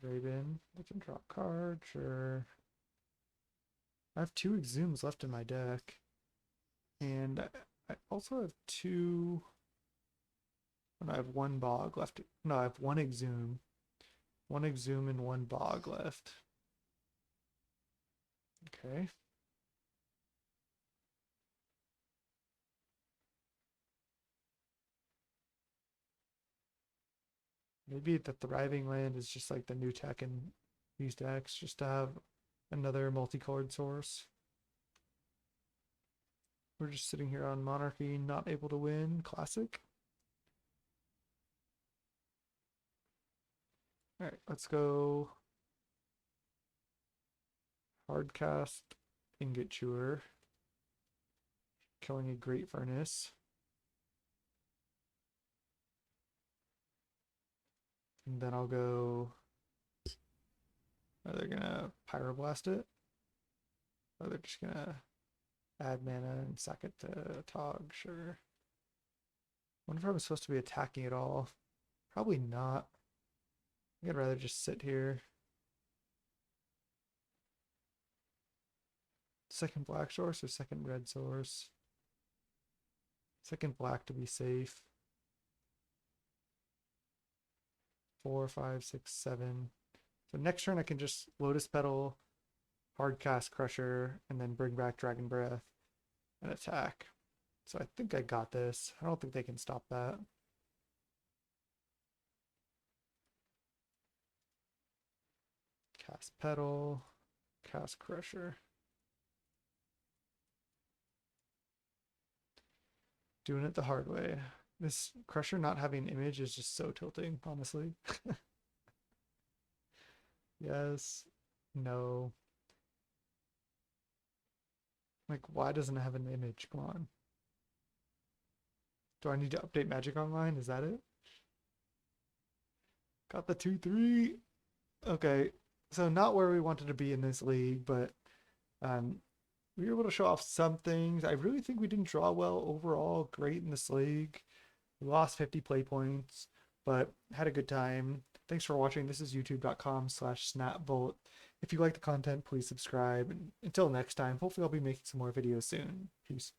S1: Preordain. I can draw a card, sure. I have 2 Exhumes left in my deck. And I also have 2... I have 1 Bog left. No, I have 1 Exhume. 1 Exhume and 1 Bog left. Okay. Maybe the Thriving Land is just like the new tech in these decks, just to have another multicolored source. We're just sitting here on Monarchy, not able to win. Classic. Alright, let's go hardcast Ingot Chewer. Killing a Great Furnace. And then I'll go... Are they gonna Pyroblast it? Or they're just gonna add mana and sack it to Tog, sure. Wonder if I'm supposed to be attacking it all. Probably not. I think I'd rather just sit here. Second black source or second red source? Second black to be safe. 4, 5, 6, 7. So next turn I can just Lotus Petal, hardcast Crusher, and then bring back Dragon Breath and attack. So I think I got this. I don't think they can stop that. Cast Petal, cast Crusher. Doing it the hard way. This Crusher not having image is just so tilting, honestly. Yes. No. Like, why doesn't it have an image? Come on. Do I need to update Magic Online? Is that it? Got the 2-3. Okay. So not where we wanted to be in this league, but we were able to show off some things. I really think we didn't draw well overall. Great in this league. We lost 50 play points, but had a good time. Thanks for watching. This is youtube.com/snapbolt. If you like the content, please subscribe. And until next time, hopefully I'll be making some more videos soon. Peace.